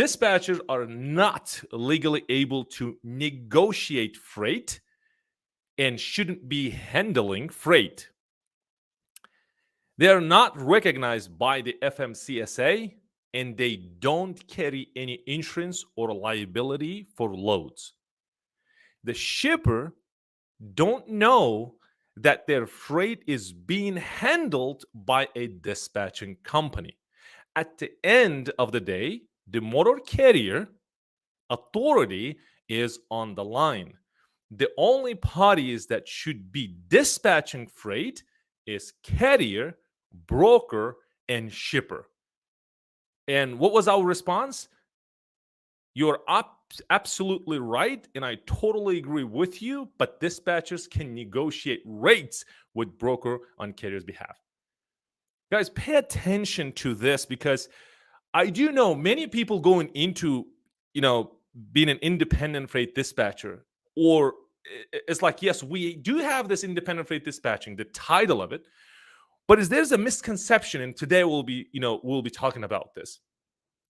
dispatchers are not legally able to negotiate freight and shouldn't be handling freight. They are not recognized by the FMCSA, and they don't carry any insurance or liability for loads. The shipper don't know that their freight is being handled by a dispatching company. At the end of the day, the motor carrier authority is on the line. The only parties that should be dispatching freight is carrier, broker, and shipper. And what was our response? You're absolutely right, and I totally agree with you, but dispatchers can negotiate rates with broker on carrier's behalf. Guys, pay attention to this, because I do know many people going into, being an independent freight dispatcher, or it's like, yes, we do have this independent freight dispatching, the title of it, but there's a misconception, and today we'll be talking about this.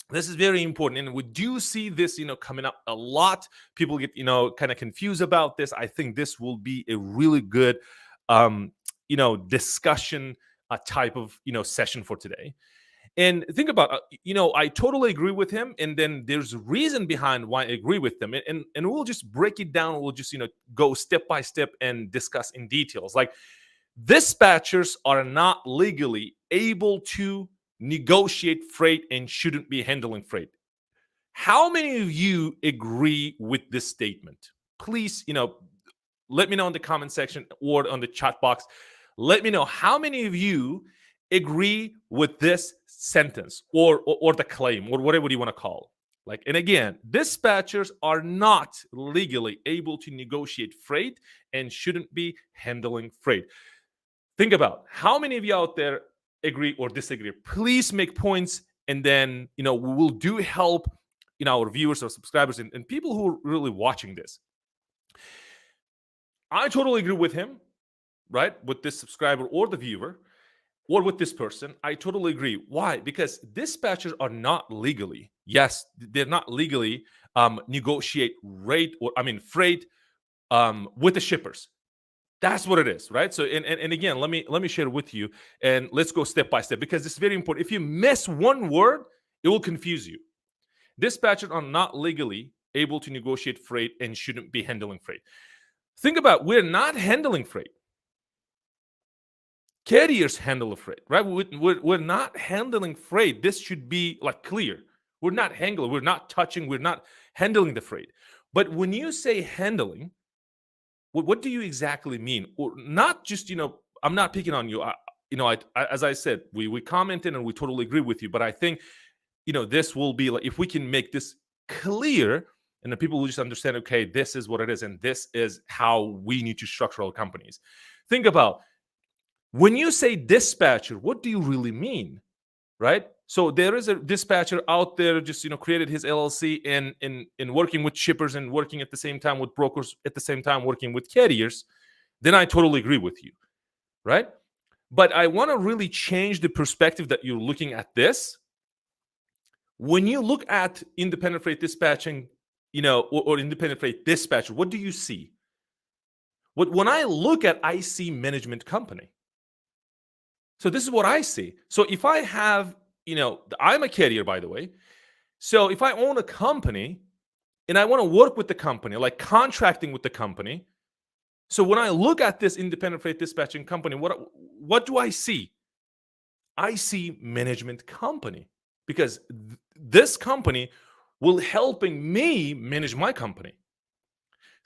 This is very important, and we do see this, coming up a lot. People get, kind of confused about this. I think this will be a really good, discussion type of, session for today. And think about, I totally agree with him, and then there's a reason behind why I agree with them, and we'll just break it down. We'll just, go step by step and discuss in details. Like, dispatchers are not legally able to negotiate freight and shouldn't be handling freight. How many of you agree with this statement? Please, let me know in the comment section or on the chat box. Let me know how many of you agree with this sentence or the claim, or whatever you want to call it. Like, and again, dispatchers are not legally able to negotiate freight and shouldn't be handling freight. Think about how many of you out there agree or disagree. Please make points, and then we will do help our viewers or subscribers and people who are really watching this. I totally agree with him, right? With this subscriber or the viewer, or with this person. I totally agree. Why? Because dispatchers are not legally, yes, they're not legally negotiate freight with the shippers. That's what it is, right? So, and again, let me share with you, and let's go step by step, because it's very important. If you miss one word, it will confuse you. Dispatchers are not legally able to negotiate freight and shouldn't be handling freight. Think about, we're not handling freight. Carriers handle the freight, right? We're not handling freight. This should be like clear. We're not handling, we're not touching, we're not handling the freight. But when you say handling, what do you exactly mean? Or not just, I'm not picking on you. As I said, we commented and we totally agree with you. But I think, this will be like, if we can make this clear, and the people will just understand, okay, this is what it is, and this is how we need to structure our companies. Think about, when you say dispatcher, what do you really mean, right? So there is a dispatcher out there just, created his LLC and working with shippers and working at the same time with brokers, at the same time working with carriers. Then I totally agree with you, right? But I want to really change the perspective that you're looking at this. When you look at independent freight dispatching, or independent freight dispatcher, what do you see? When I look at, I see management company. So this is what I see. So if I have, I'm a carrier, by the way. So if I own a company and I want to work with the company, like contracting with the company. So when I look at this independent freight dispatching company, what do I see? I see management company, because this company will helping me manage my company.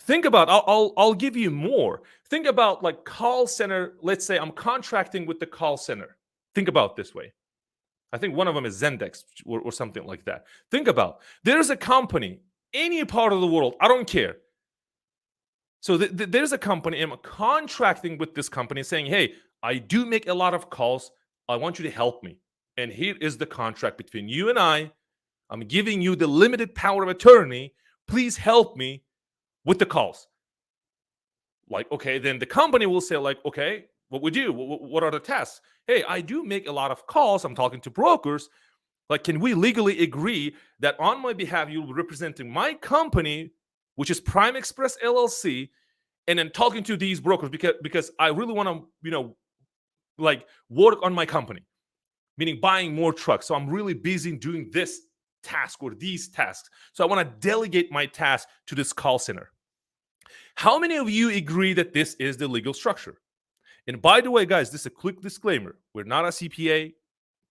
Think about, I'll give you more. Think about like call center. Let's say I'm contracting with the call center. Think about this way. I think one of them is Zendex or something like that. Think about, there's a company, any part of the world, I don't care. So there's a company, I'm contracting with this company saying, hey, I do make a lot of calls. I want you to help me. And here is the contract between you and I. I'm giving you the limited power of attorney. Please help me with the calls. Like, okay, then the company will say like, okay, what we do, what are the tasks? Hey, I do make a lot of calls. I'm talking to brokers. Like, can we legally agree that on my behalf you'll be representing my company, which is Prime Express LLC, and then talking to these brokers because I really want to, like work on my company, meaning buying more trucks. So I'm really busy doing this task or these tasks. So I want to delegate my task to this call center. How many of you agree that this is the legal structure? And by the way, guys, this is a quick disclaimer. We're not a CPA.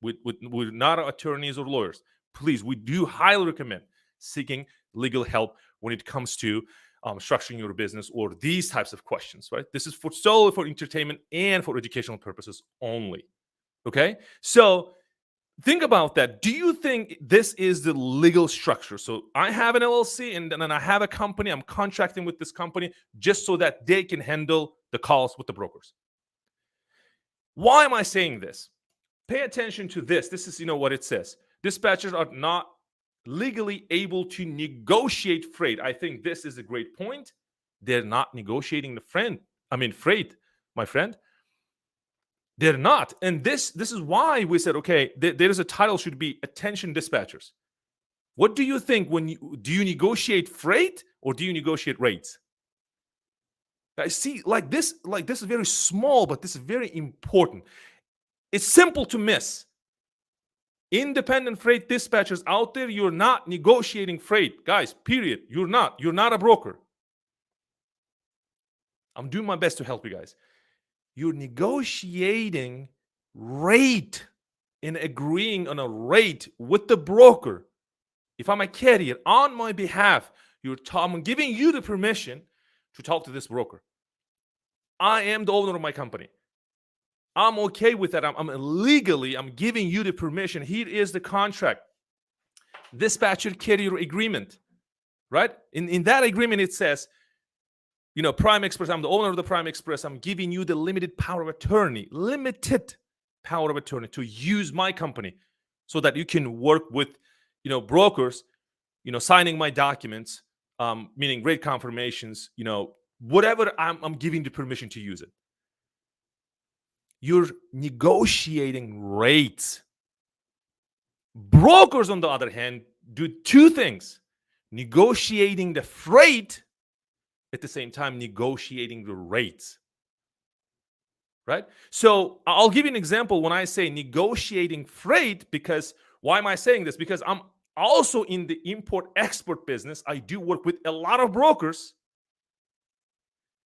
We're not attorneys or lawyers. Please, we do highly recommend seeking legal help when it comes to structuring your business or these types of questions, right? This is solely for entertainment and for educational purposes only. Okay? So think about that. Do you think this is the legal structure? So I have an LLC and then I have a company. I'm contracting with this company just so that they can handle the calls with the brokers. Why am I saying this? Pay attention to this. This is, what it says. Dispatchers are not legally able to negotiate freight. I think this is a great point. They're not negotiating freight, my friend. They're not. And this is why we said, okay, there's a title should be attention dispatchers. What do you think do you negotiate freight or do you negotiate rates? I see, like this is very small, but this is very important. It's simple to miss. Independent freight dispatchers out there, you're not negotiating freight. Guys, period. You're not. You're not a broker. I'm doing my best to help you guys. You're negotiating rate and agreeing on a rate with the broker. If I'm a carrier on my behalf, I'm giving you the permission to talk to this broker. I am the owner of my company. I'm okay with that. I'm giving you the permission. Here is the contract. Dispatcher carrier agreement, right? In that agreement, it says, Prime Express, I'm the owner of the Prime Express. I'm giving you the limited power of attorney to use my company so that you can work with, brokers, signing my documents, meaning rate confirmations, whatever I'm giving the permission to use it. You're negotiating rates. Brokers, on the other hand, do two things: negotiating the freight, at the same time negotiating the rates. Right? So I'll give you an example when I say negotiating freight, because why am I saying this? Because I'm also in the import-export business. I do work with a lot of brokers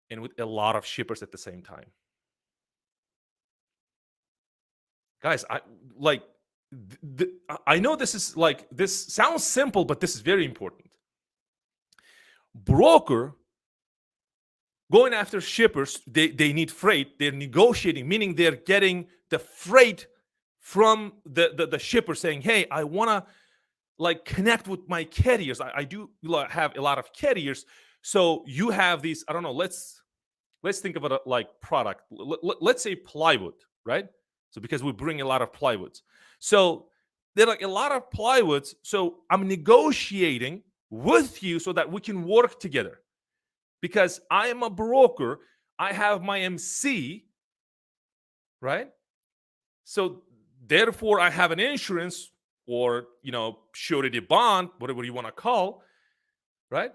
and with a lot of shippers at the same time. Guys, I know this sounds simple, but this is very important. Broker going after shippers, they need freight. They're negotiating, meaning they're getting the freight from the shipper saying, hey, I want to connect with my carriers. I do have a lot of carriers. So you have these, I don't know, let's think of it like product. Let's say plywood, right? So because we bring a lot of plywoods. So there are a lot of plywoods. So I'm negotiating with you so that we can work together. Because I am a broker, I have my MC, right? So therefore, I have an insurance or, surety bond, whatever you want to call, right?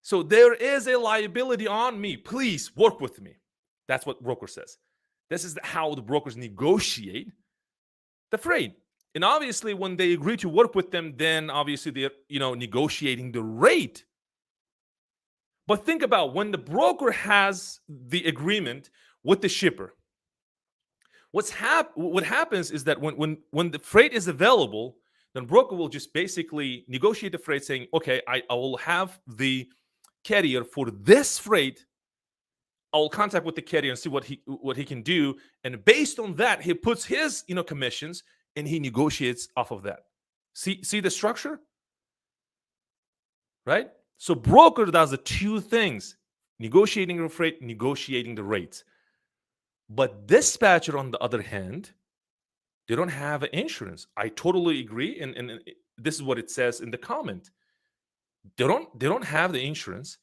So there is a liability on me. Please work with me. That's what broker says. This is how the brokers negotiate the freight. And obviously, when they agree to work with them, then obviously they're, negotiating the rate. But think about when the broker has the agreement with the shipper. What happens is that when the freight is available, then broker will just basically negotiate the freight, saying, okay, I will have the carrier for this freight. I will contact with the carrier and see what he can do, and based on that, he puts his commissions and he negotiates off of that. See the structure, right? So broker does the two things: negotiating the freight, negotiating the rates. But dispatcher, on the other hand, they don't have insurance. I totally agree, and this is what it says in the comment. They don't have the insurance.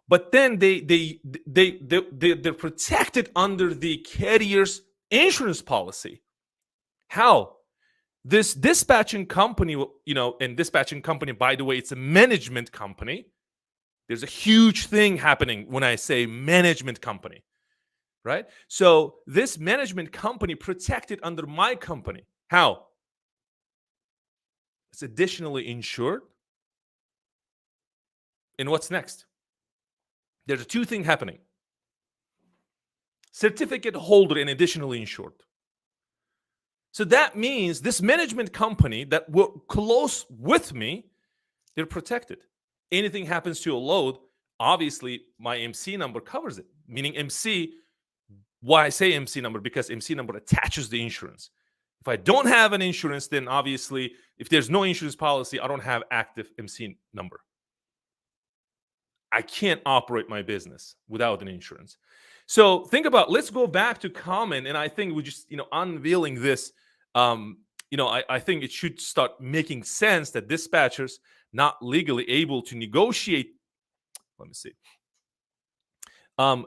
But then they're protected under the carrier's insurance policy. How? This dispatching company, and dispatching company, by the way, it's a management company. There's a huge thing happening when I say management company, right? So this management company protected under my company. How? It's additionally insured. And what's next? There's a two things happening. Certificate holder and additionally insured. So that means this management company that were close with me, they're protected. Anything happens to a load, obviously my MC number covers it. Meaning MC, why I say MC number? Because MC number attaches the insurance. If I don't have an insurance, then obviously, if there's no insurance policy, I don't have active MC number. I can't operate my business without an insurance. So think about, let's go back to common. And I think we just, unveiling this, I think it should start making sense that dispatchers not legally able to negotiate,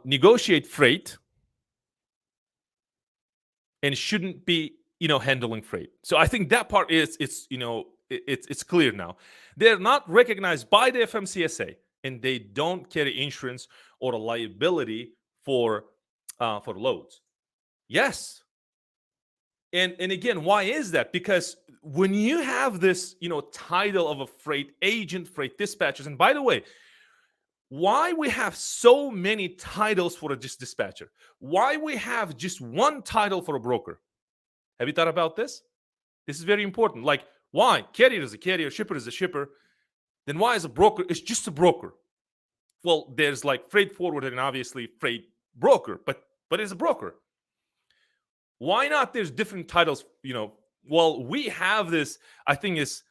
negotiate freight and shouldn't be, handling freight. So I think that part it's clear now. They're not recognized by the FMCSA and they don't carry insurance or a liability for loads. Yes. And again, why is that? Because when you have this, title of a freight agent, freight dispatchers, and by the way, why we have so many titles for a dispatcher? Why we have just one title for a broker? Have you thought about this? This is very important. Like, why? Carrier is a carrier, shipper is a shipper. Then why is a broker? It's just a broker. Well, there's like freight forwarder and obviously freight broker, but it's a broker. Why not? There's different titles, Well, we have this, I think is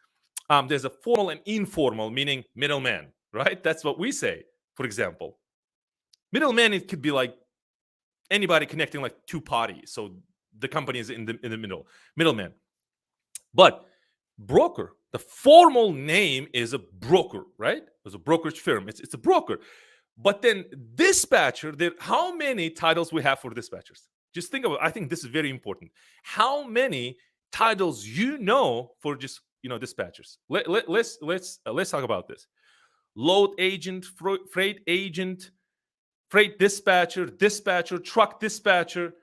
there's a formal and informal, meaning middleman, right? That's what we say, for example. Middleman, it could be like anybody connecting like two parties. So the company is in the middleman. But broker, the formal name is a broker, right? It's a brokerage firm. It's a broker. But then dispatcher, how many titles we have for dispatchers? Just think about it. I think this is very important. How many titles for just dispatchers? Let's talk about this. Load agent, freight agent, freight dispatcher, truck dispatcher,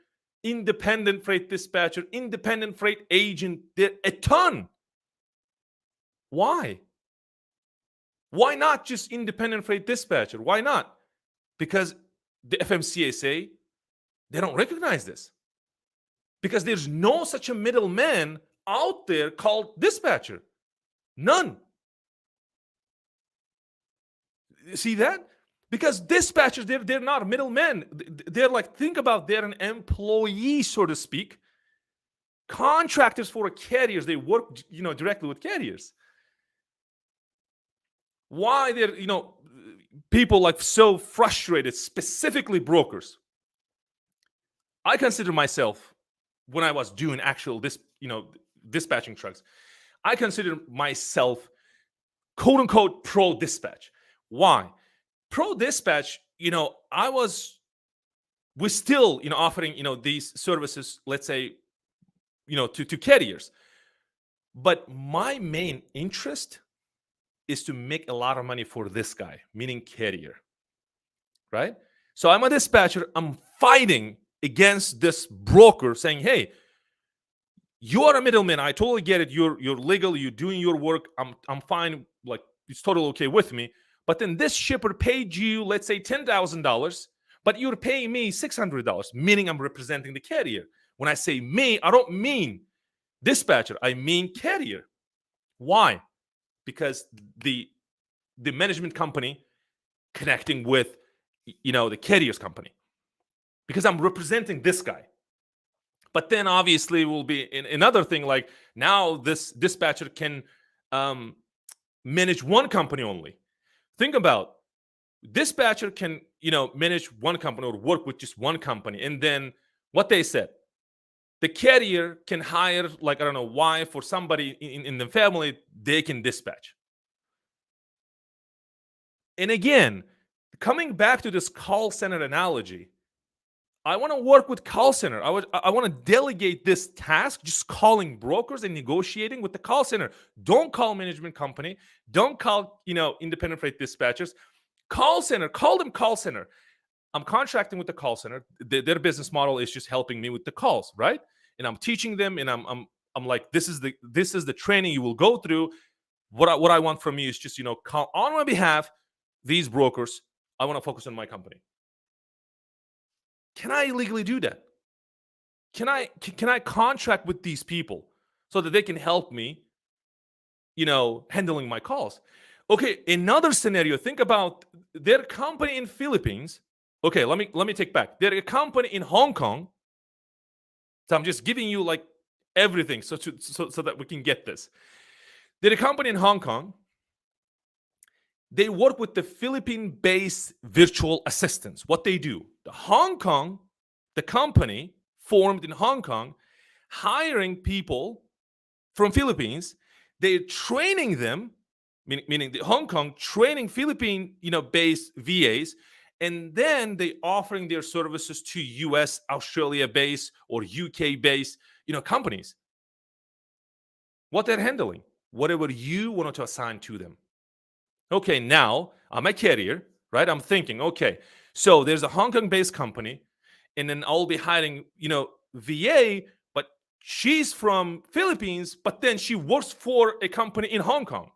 independent freight dispatcher, independent freight agent. A ton. Why? Why not just independent freight dispatcher? Why not? Because the FMCSA, they don't recognize this. Because there's no such a middleman out there called dispatcher. None. See that? Because dispatchers, they're not middlemen. They're like, think about, they're an employee, so to speak. Contractors for carriers, they work, directly with carriers. Why they're, people like so frustrated, specifically brokers. I consider myself, when I was doing actual dispatching trucks, I consider myself quote unquote pro dispatch. Why? Pro dispatch, we're still, offering, these services, let's say, to carriers. But my main interest is to make a lot of money for this guy, meaning carrier, right? So I'm a dispatcher. I'm fighting against this broker saying, hey, you are a middleman. I totally get it. You're legal. You're doing your work. I'm fine. Like, it's totally okay with me. But then this shipper paid you, let's say $10,000, but you're paying me $600, meaning I'm representing the carrier. When I say me, I don't mean dispatcher. I mean carrier. Why? Because the management company connecting with, the carrier's company. Because I'm representing this guy. But then obviously will be another thing, like now this dispatcher can manage one company only. Think about, dispatcher can, manage one company or work with just one company. And then what they said, the carrier can hire, like, I don't know, wife or somebody in the family, they can dispatch. And again, coming back to this call center analogy, I want to work with call center. I want to delegate this task, just calling brokers and negotiating with the call center. Don't call management company. Don't call, independent freight dispatchers. Call center, call them call center. I'm contracting with the call center. Their business model is just helping me with the calls, right? And I'm teaching them, and I'm like, this is the training you will go through. What I want from you is just, call on my behalf these brokers. I want to focus on my company. Can I legally do that? Can I contract with these people so that they can help me, handling my calls? Okay, another scenario. Think about their company in Philippines. Okay, let me take back. They're a company in Hong Kong. So I'm just giving you like everything so that we can get this. They're a company in Hong Kong. They work with the Philippine-based virtual assistants. What they do, the company formed in Hong Kong, hiring people from Philippines. They're training them, meaning the Hong Kong training Philippine, based VAs, and then they offering their services to US, Australia based or UK based, companies. What they're handling, whatever you wanted to assign to them. Okay, now I'm a carrier, right? I'm thinking, okay, so there's a Hong Kong based company, and then I'll be hiring, VA, but she's from Philippines, but then she works for a company in Hong Kong.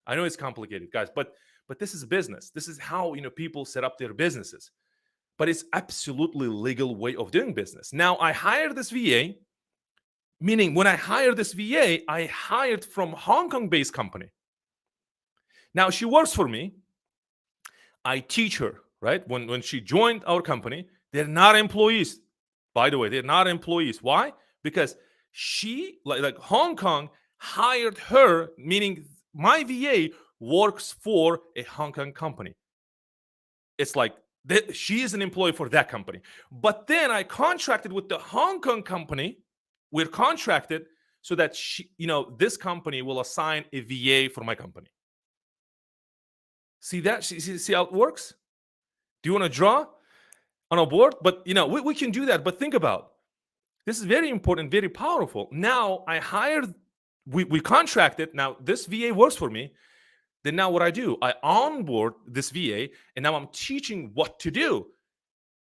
I know it's complicated, guys, but this is business. This is how, people set up their businesses. But it's absolutely legal way of doing business. Now I hire this VA, meaning when I hire this VA, I hired from Hong Kong based company. Now she works for me. I teach her, right? When she joined our company, they're not employees. By the way, they're not employees. Why? Because she, like Hong Kong, hired her, meaning my VA works for a Hong Kong company. It's like she is an employee for that company. But then I contracted with the Hong Kong company. We're contracted so that this company will assign a VA for my company. See that? See how it works? Do you want to draw on a board? But we can do that. But think about this is very important, very powerful. Now I hired, we contracted. Now this VA works for me. Then now what I do, I onboard this VA, and now I'm teaching what to do.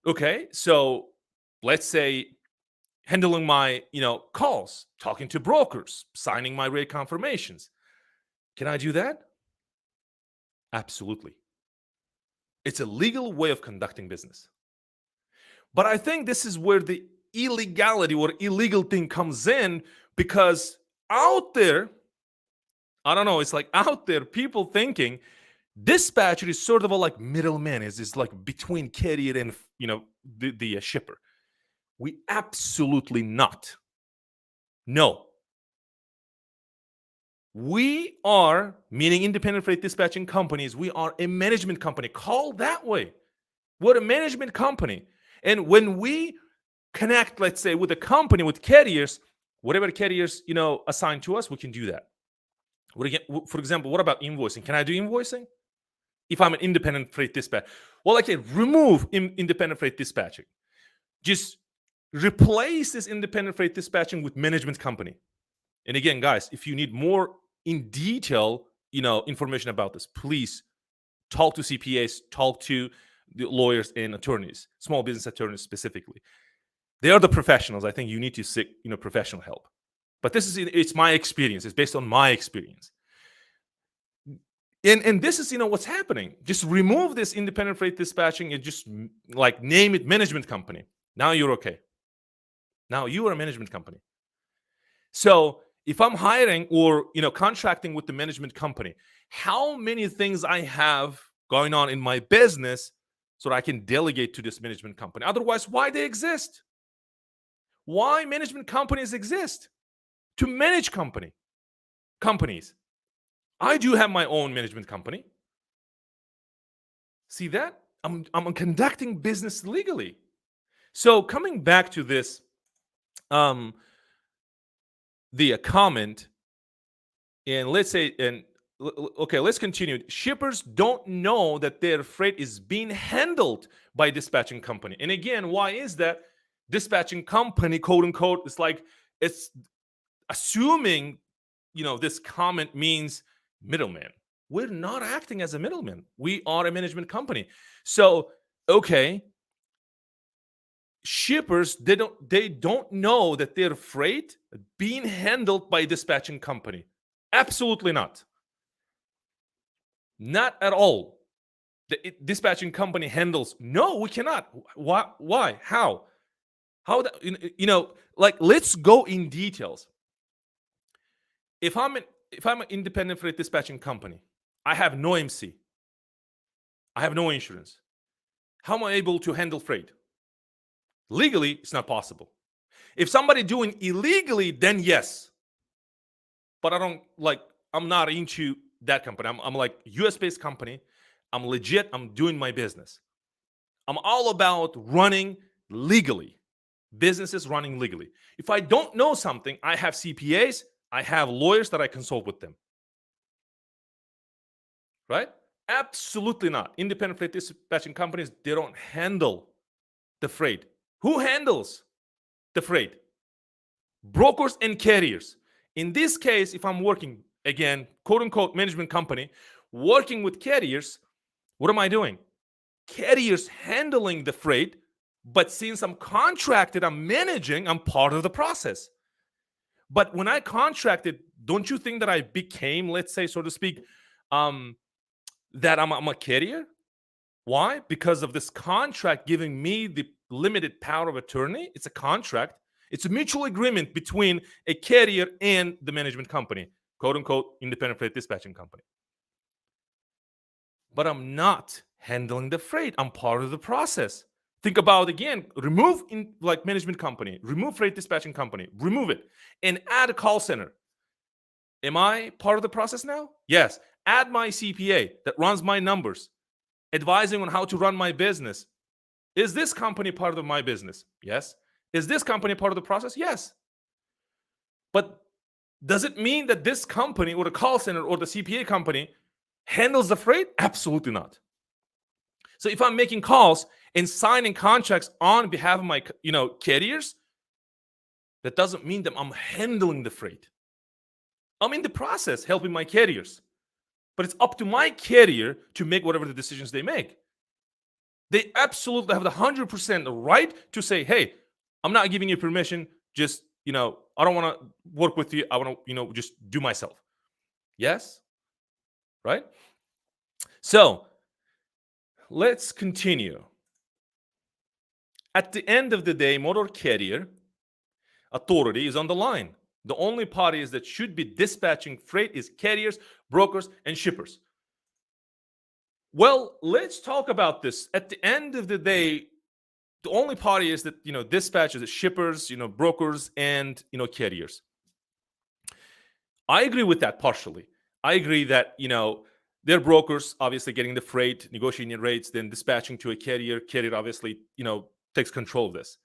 Okay, so let's say handling my calls, talking to brokers, signing my rate confirmations. Can I do that? Absolutely. It's a legal way of conducting business. But I think this is where the illegality or illegal thing comes in, because out there, I don't know, it's like out there, people thinking dispatcher is sort of a like middleman, is like between carrier and the shipper. We absolutely not. No. We are, meaning independent freight dispatching companies, we are a management company. Call that way. We're a management company. And when we connect, let's say, with a company, with carriers, whatever carriers, assign to us, we can do that. For example, what about invoicing? Can I do invoicing? If I'm an independent freight dispatcher? Well, I can remove independent freight dispatching. Just replace this independent freight dispatching with management company. And again, guys, if you need more in detail, information about this, please talk to CPAs, talk to the lawyers and attorneys, small business attorneys specifically. They are the professionals. I think you need to seek, professional help. But it's my experience. It's based on my experience. And this is, what's happening. Just remove this independent freight dispatching and just like name it management company. Now you're okay. Now you are a management company. So if I'm hiring or, contracting with the management company, how many things I have going on in my business so that I can delegate to this management company? Otherwise, why they exist? Why management companies exist? To manage companies. I do have my own management company. See that? I'm conducting business legally. So coming back to this, the comment, and let's say okay, let's continue. Shippers don't know that their freight is being handled by dispatching company. And again, why is that? Dispatching company, quote unquote, is like, it's assuming, this comment means middleman. We're not acting as a middleman. We are a management company. So, okay, shippers, they don't know that their freight being handled by dispatching company. Absolutely not. Not at all. The dispatching company handles. No, we cannot. Why? How? How that? Like, let's go in details. If I'm an independent freight dispatching company, I have no MC, I have no insurance. How am I able to handle freight? Legally, it's not possible. If somebody doing illegally, then yes. But I'm not into that company. I'm like US based company. I'm legit. I'm doing my business. I'm all about running legally. Businesses running legally. If I don't know something, I have CPAs, I have lawyers that I consult with them. Right? Absolutely not. Independent freight dispatching companies, they don't handle the freight. Who handles the freight? Brokers and carriers. In this case, if I'm working, again, quote unquote, management company, working with carriers, what am I doing? Carriers handling the freight, but since I'm contracted, I'm managing, I'm part of the process. But when I contracted, don't you think that I became, let's say, so to speak, that I'm a carrier? Why? Because of this contract giving me the limited power of attorney. It's a contract. It's a mutual agreement between a carrier and the management company, quote unquote, independent freight dispatching company. But I'm not handling the freight. I'm part of the process. Think about, again, remove like management company, remove freight dispatching company, remove it, and add a call center. Am I part of the process now? Yes. Add my CPA that runs my numbers, advising on how to run my business. Is this company part of my business? Yes. Is this company part of the process? Yes. But does it mean that this company or the call center or the CPA company handles the freight? Absolutely not. So if I'm making calls and signing contracts on behalf of my, carriers, that doesn't mean that I'm handling the freight. I'm in the process helping my carriers. But it's up to my carrier to make whatever the decisions they make. They absolutely have the 100% right to say, hey, I'm not giving you permission. Just, I don't want to work with you. I want to, just do myself. Yes? Right? So let's continue. At the end of the day, motor carrier authority is on the line. The only parties that should be dispatching freight is carriers, brokers, and shippers. Well, let's talk about this. At the end of the day, the only party is that, dispatch is shippers, brokers, and, carriers. I agree with that partially. I agree that, they're brokers, obviously getting the freight, negotiating rates, then dispatching to a carrier. Carrier obviously, takes control of this.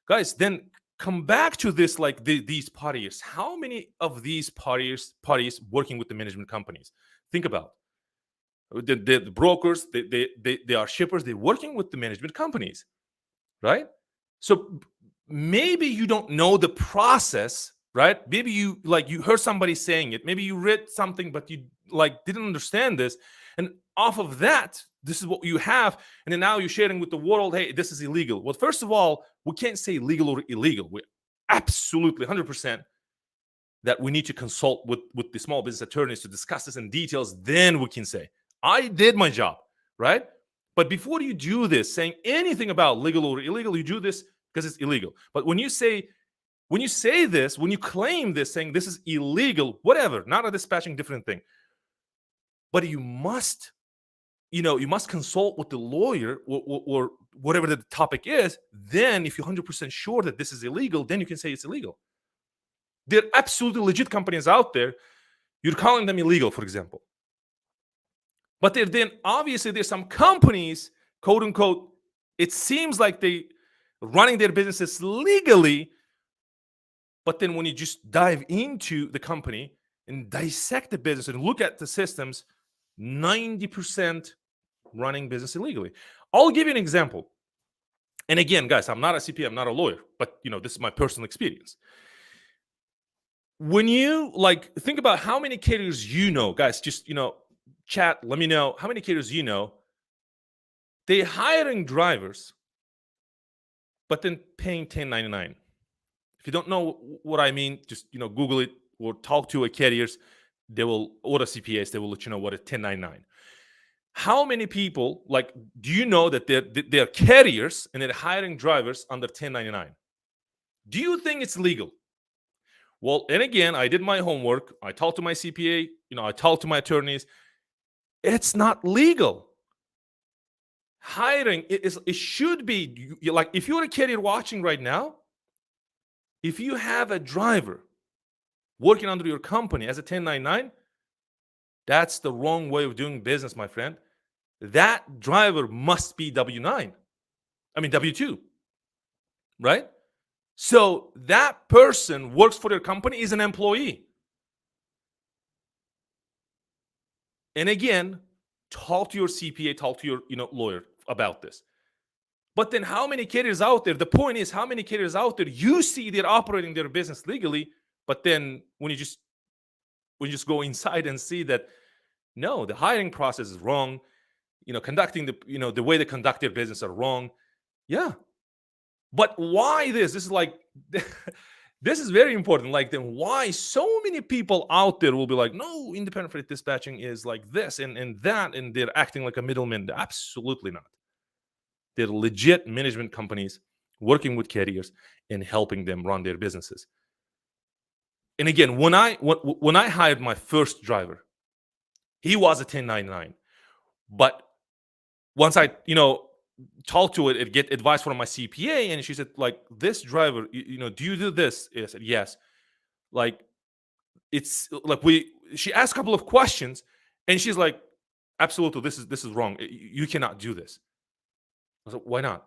Guys, then come back to this, like these parties. How many of these parties working with the management companies? Think about the brokers. They are shippers. They're working with the management companies, right? So maybe you don't know the process, right? Maybe you heard somebody saying it. Maybe you read something, but you didn't understand this, and off of that, this is what you have, and then now you're sharing with the world, hey, this is illegal. Well, first of all, we can't say legal or illegal. We absolutely 100% that we need to consult with the small business attorneys to discuss this in details. Then we can say, I did my job, right? But before you do this, saying anything about legal or illegal, you do this because it's illegal. But when you say this, when you claim this, saying this is illegal, whatever, not a dispatching, different thing. But you must consult with the lawyer or whatever the topic is. Then if you're 100% sure that this is illegal, then you can say it's illegal. There are absolutely legit companies out there. You're calling them illegal, for example. But then obviously there's some companies, quote unquote, it seems like they running their businesses legally. But then when you just dive into the company, and dissect the business and look at the systems, 90% running business illegally. I'll give you an example. And again, guys, I'm not a CPA, I'm not a lawyer, but this is my personal experience. When you think about how many carriers guys, just chat, let me know how many carriers they're hiring drivers, but then paying 1099. If you don't know what I mean, just Google it or talk to a carriers. They will, or the CPAs, they will let you know what a 1099. How many people do you know that they're carriers and they're hiring drivers under 1099? Do you think it's legal? Well, and again, I did my homework. I talked to my CPA. I talked to my attorneys. It's not legal. Hiring it should be if you're a carrier watching right now, if you have a driver working under your company as a 1099, that's the wrong way of doing business, my friend. That driver must be W2, right? So that person works for their company, is an employee. And again, talk to your CPA, talk to your lawyer about this. But then how many carriers out there, the point is, how many carriers out there you see they're operating their business legally, but then when you just go inside and see that, no, the hiring process is wrong, conducting the way they conduct their business are wrong. Yeah. But why this? This is this is very important. Then why so many people out there will be like, no, independent freight dispatching is like this and that, and they're acting like a middleman? Absolutely not. They're legit management companies working with carriers and helping them run their businesses. And again, when I hired my first driver, he was a 1099. But once I, talked to it and get advice from my CPA, and she said, this driver, do you do this? I said, yes. It's she asked a couple of questions, and she's like, absolutely, this is wrong. You cannot do this. I said, why not?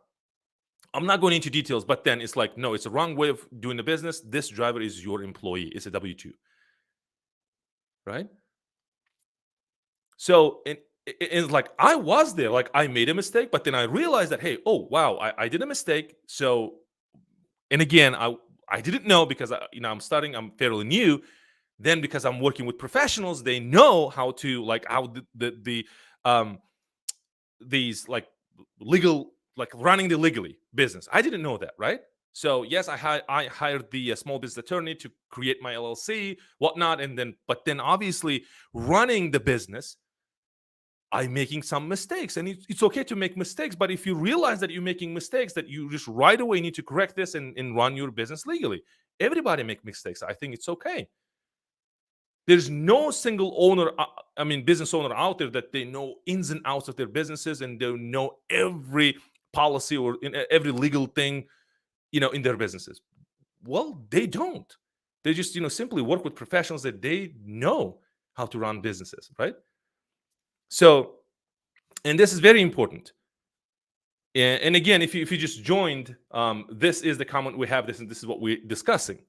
I'm not going into details, but then it's no, it's a wrong way of doing the business. This driver is your employee. It's a W2, right? So, it's I was there, I made a mistake, but then I realized that, hey, oh, wow, I did a mistake. So, and again, I didn't know because, I'm studying, I'm fairly new. Then because I'm working with professionals, they know how to, how these legal, running the legally business. I didn't know that, right? So yes, I hired the small business attorney to create my LLC, whatnot, but then obviously running the business, I'm making some mistakes, and it's okay to make mistakes. But if you realize that you're making mistakes, that you just right away need to correct this and run your business legally. Everybody make mistakes. I think it's okay. There's no single owner, business owner out there that they know ins and outs of their businesses and they know every policy or every legal thing, in their businesses. Well, they don't. They just, simply work with professionals that they know how to run businesses, right? So, and this is very important. And again, if you just joined, this is the comment we have. This is what we're discussing.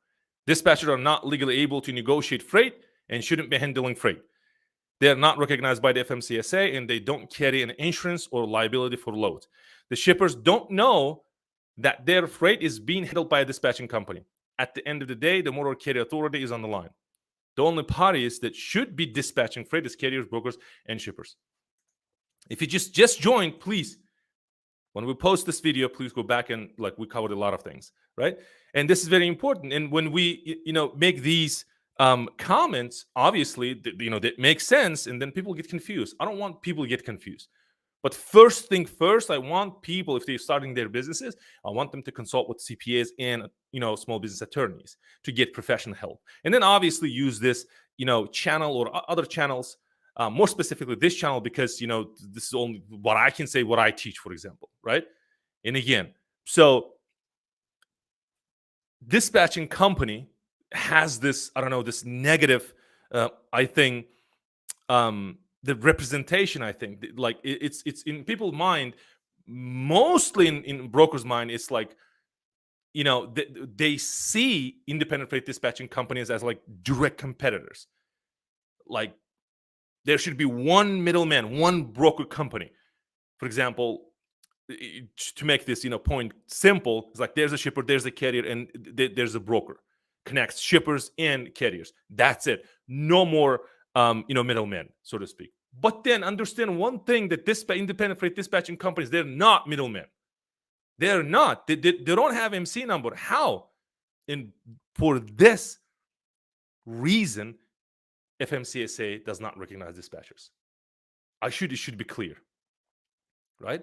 Dispatchers are not legally able to negotiate freight and shouldn't be handling freight. They are not recognized by the FMCSA, and they don't carry an insurance or liability for loads. The shippers don't know that their freight is being handled by a dispatching company. At the end of the day, the motor carrier authority is on the line. The only parties that should be dispatching freight is carriers, brokers, and shippers. If you just joined, please, when we post this video, please go back and we covered a lot of things, right? And this is very important. And when we make these comments, obviously that makes sense, and then people get confused. I don't want people to get confused. But first thing first, I want people, if they're starting their businesses, I want them to consult with CPAs and small business attorneys to get professional help. And then obviously use this channel or other channels, more specifically this channel, because this is only what I can say, what I teach, for example, right? And again, so dispatching company has this, I don't know, this negative, I think, the representation, I think, it's in people's mind, mostly in brokers' mind, it's they see independent freight dispatching companies as direct competitors. like there should be one middleman, one broker company. For example, to make this point simple, it's like there's a shipper, there's a carrier, and there's a broker connects shippers and carriers. That's it. No more middlemen, so to speak. But then understand one thing, that independent freight dispatching companies, they're not middlemen. They're not. They don't have MC number. How? And for this reason, FMCSA does not recognize dispatchers. It should be clear, right?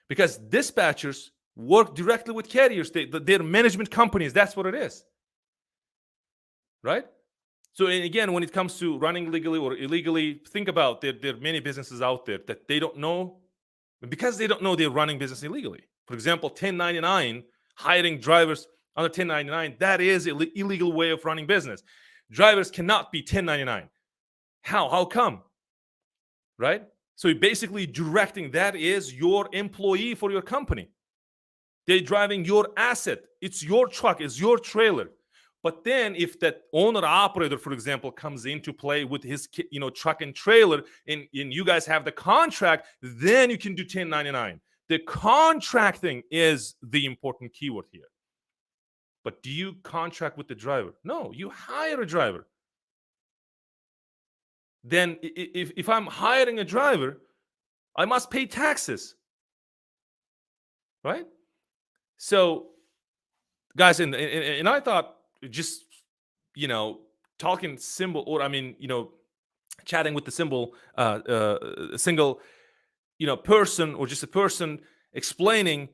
Because dispatchers work directly with carriers. They're management companies. That's what it is, right? So, and again, when it comes to running legally or illegally, think about there are many businesses out there that they don't know, because they don't know they're running business illegally. For example, 1099, hiring drivers under 1099, that is an illegal way of running business. Drivers cannot be 1099. How come? Right? So you're basically directing, that is your employee for your company. They're driving your asset. It's your truck, it's your trailer. But then if that owner operator, for example, comes into play with his truck and trailer, and you guys have the contract, then you can do 1099. The contracting is the important keyword here. But do you contract with the driver? No, you hire a driver. Then if I'm hiring a driver, I must pay taxes, right? So, guys, and I thought, just talking symbol, or chatting with the single person, or just a person explaining,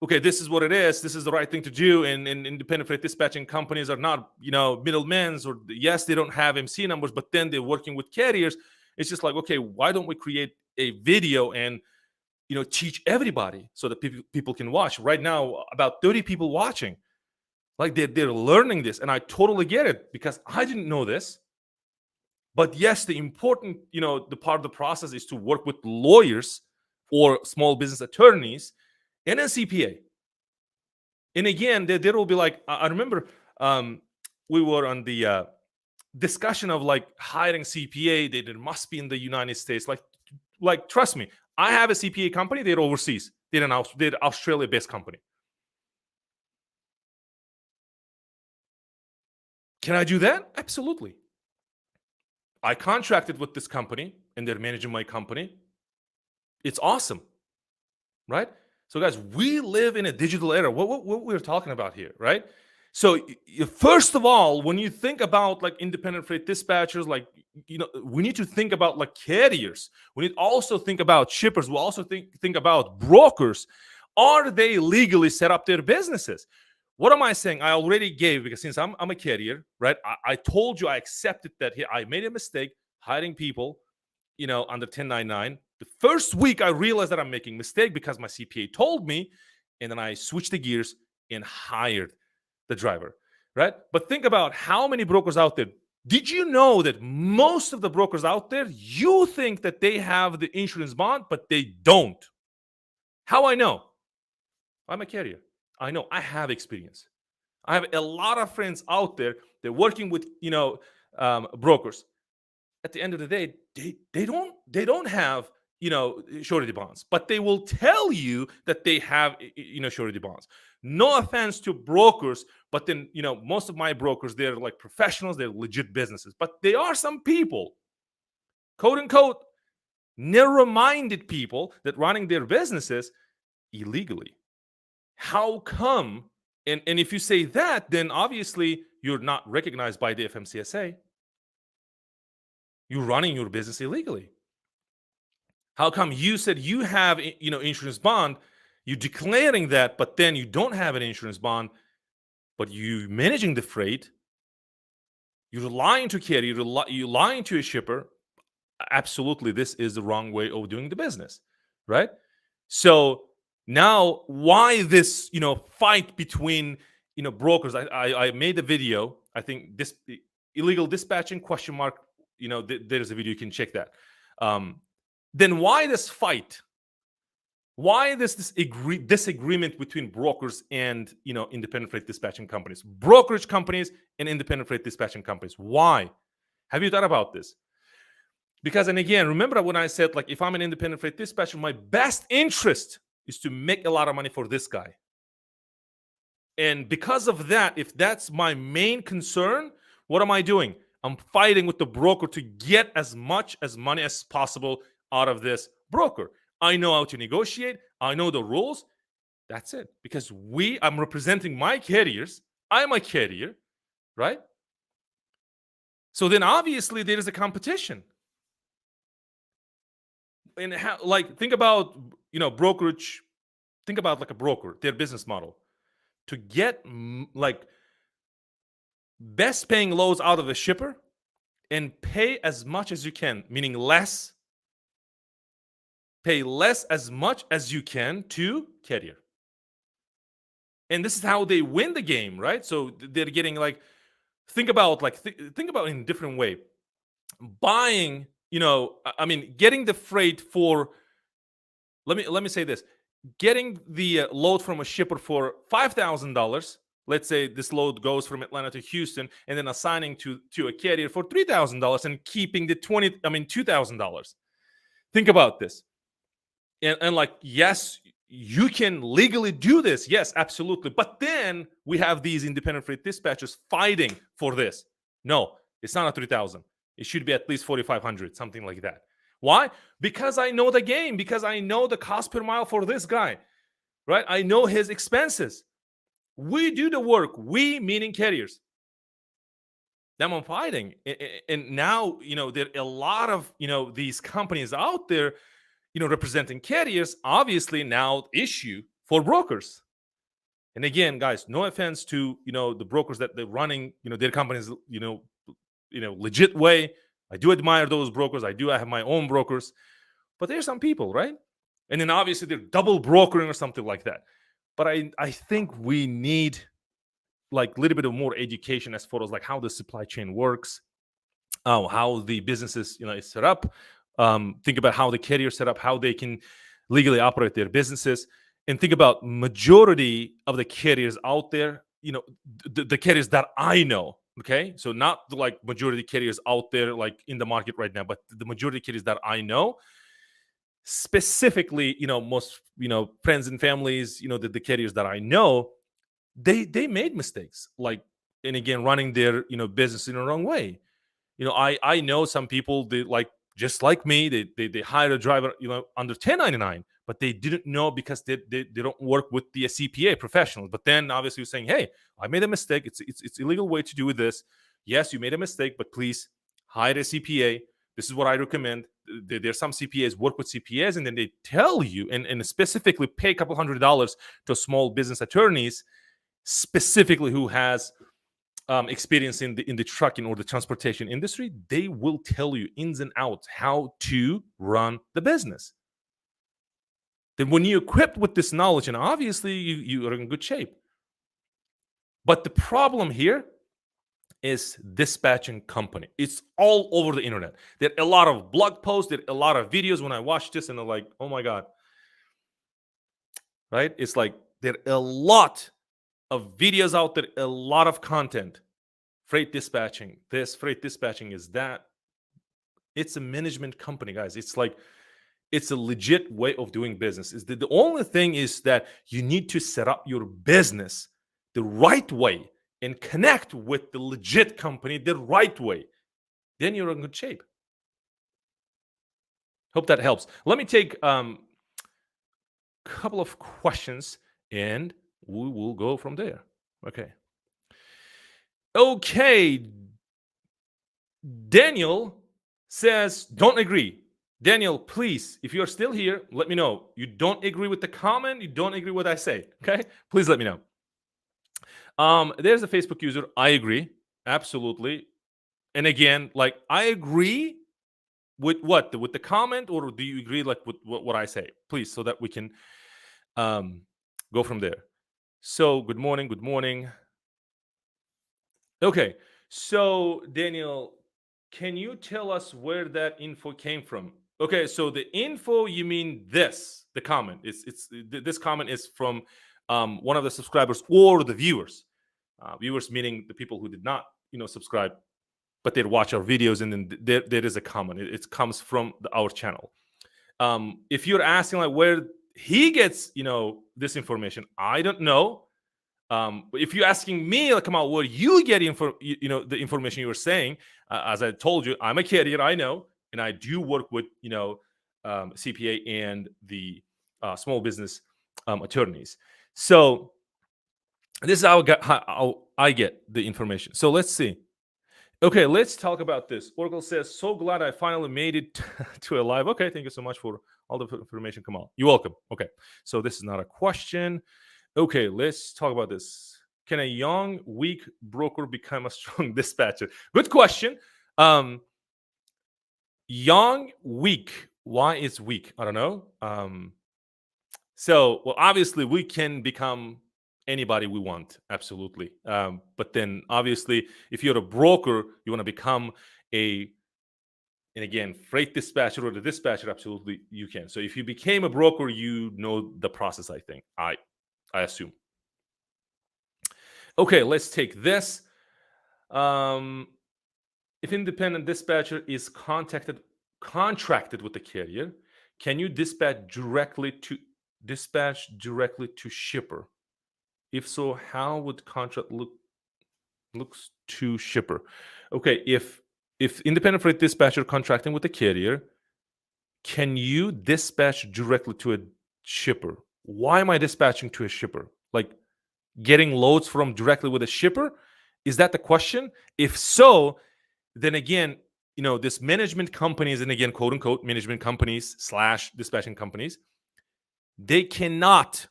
okay, this is what it is, this is the right thing to do, and independent freight dispatching companies are not middlemen, or yes, they don't have MC numbers, but then they're working with carriers. It's just like, okay, why don't we create a video and teach everybody so that people can watch? Right now, about 30 people watching. Like they're learning this, and I totally get it, because I didn't know this. But yes, the important, the part of the process is to work with lawyers or small business attorneys and a CPA. And again, there will be, like, I remember we were on the discussion of like hiring CPA. They must be in the United States. Like trust me, I have a CPA company. They're overseas. They're an Australia-based company. Can I do that? Absolutely. I contracted with this company, and they're managing my company. It's awesome, right? So, guys, we live in a digital era. What we're talking about here, right? So, first of all, when you think about like independent freight dispatchers, like we need to think about like carriers. We need to also think about shippers. We also think about brokers. Are they legally set up their businesses? What am I saying? I already gave, because since I'm a carrier, right? I told you I accepted that here. I made a mistake hiring people, under 1099. The first week I realized that I'm making a mistake, because my CPA told me, and then I switched the gears and hired the driver, right? But think about how many brokers out there. Did you know that most of the brokers out there, you think that they have the insurance bond, but they don't? How I know? I'm a carrier. I know. I have experience. I have a lot of friends out there. They're working with brokers. At the end of the day, they don't have surety bonds, but they will tell you that they have surety bonds. No offense to brokers, but then most of my brokers, they're like professionals. They're legit businesses, but there are some people, quote unquote, narrow-minded people, that running their businesses illegally. How come? And if you say that, then obviously you're not recognized by the FMCSA. You're running your business illegally. How come you said you have insurance bond, you're declaring that, but then you don't have an insurance bond, but you managing the freight, you're lying to carrier, you're lying to a shipper? Absolutely, this is the wrong way of doing the business, right? So now, why this fight between brokers? I made a video. I think this illegal dispatching ? There's a video, you can check that. Then why this fight? Why this disagreement between brokers and independent freight dispatching companies, brokerage companies and independent freight dispatching companies? Why? Have you thought about this? Because, and again, remember when I said, like, if I'm an independent freight dispatcher, my best interest is to make a lot of money for this guy. And because of that, if that's my main concern, what am I doing? I'm fighting with the broker to get as much as money as possible out of this broker. I know how to negotiate. I know the rules. That's it. Because I'm representing my carriers. I'm a carrier, right? So then obviously there is a competition. And how, like, think about, brokerage. Think about like a broker, their business model. To get like best paying loads out of a shipper and pay as much as you can, meaning less, pay less as much as you can to carrier. And this is how they win the game, right? So they're getting like, think about in a different way. Buying, getting the freight for, let me say this, getting the load from a shipper for $5,000. Let's say this load goes from Atlanta to Houston, and then assigning to a carrier for $3,000 and keeping the $2,000. Think about this. And like, yes, you can legally do this. Yes, absolutely. But then we have these independent freight dispatchers fighting for this. No, it's not a 3,000. It should be at least 4,500, something like that. Why? Because I know the game, because I know the cost per mile for this guy, right? I know his expenses. We do the work, we meaning carriers. Then I'm fighting. And now, there are a lot of, these companies out there, representing carriers, obviously now issue for brokers. And again, guys, no offense to, the brokers that they're running, their companies, legit way. I do admire those brokers. I have my own brokers, but there's some people, right? And then obviously they're double brokering or something like that. But I think we need like a little bit of more education as far as like how the supply chain works, how the businesses, is set up. Think about how the carrier set up, how they can legally operate their businesses, and think about majority of the carriers out there. The carriers that I know. Okay, so not the like majority carriers out there like in the market right now, but the majority carriers that I know, specifically, most friends and families, the carriers that I know, they made mistakes, like, and again, running their business in the wrong way. I know some people, they like, just like me, they hire a driver under 1099, but they didn't know because they don't work with the CPA professionals. But then obviously you're saying, hey, I made a mistake, it's illegal way to do this. Yes, you made a mistake, but please hire a CPA. This is what I recommend. There's some CPAs work with CPAs, and then they tell you and specifically pay a couple $100s to small business attorneys, specifically who has experience in the trucking or the transportation industry. They will tell you ins and outs how to run the business. Then when you're equipped with this knowledge, and obviously you are in good shape. But the problem here is dispatching company. It's all over the internet. There are a lot of blog posts, there are a lot of videos. When I watch this, and I'm like, oh my God. Right? It's like there are a lot of videos out there, a lot of content. Freight dispatching, this, freight dispatching is that. It's a management company, guys. It's like, it's a legit way of doing business. Is the only thing is that you need to set up your business the right way and connect with the legit company the right way. Then you're in good shape. Hope that helps. Let me take a couple of questions and we will go from there. Okay. Daniel says, don't agree. Daniel, please, if you're still here, let me know. You don't agree with the comment, you don't agree with what I say. Okay, please let me know. There's a Facebook user. I agree, absolutely. And again, like, I agree with what? With the comment, or do you agree like with what I say? Please, so that we can go from there. So, good morning. Okay, so Daniel, can you tell us where that info came from? Okay, so the info, you mean this, the comment. This comment is from one of the subscribers or the viewers. Viewers meaning the people who did not, subscribe. but they watch our videos, and then there is a comment. It comes from our channel. If you're asking like where he gets, this information, I don't know. If you're asking me, like, come out, where you get the information you were saying, as I told you, I'm a carrier, I know, and I do work with, CPA and the small business attorneys. So this is how I get the information. So let's see. Okay, let's talk about this. Oracle says, so glad I finally made it to a live. Okay, thank you so much for all the information, Kamal. You're welcome. Okay, so this is not a question. Okay, let's talk about this. Can a young, weak broker become a strong dispatcher? Good question. Young, weak. Why is weak? I don't know. So, well, obviously, we can become anybody we want, absolutely. But then, obviously, if you're a broker, you want to become and again, freight dispatcher or the dispatcher, absolutely, you can. So, if you became a broker, you know the process. I think I assume. Okay, let's take this. If independent dispatcher is contracted with the carrier, can you dispatch directly to shipper? If so, how would contract looks to shipper? Okay, if independent freight dispatcher contracting with the carrier, can you dispatch directly to a shipper? Why am I dispatching to a shipper? Like getting loads from directly with a shipper? Is that the question? If so, then again, this management companies, and again, quote unquote, management companies / dispatching companies, they cannot,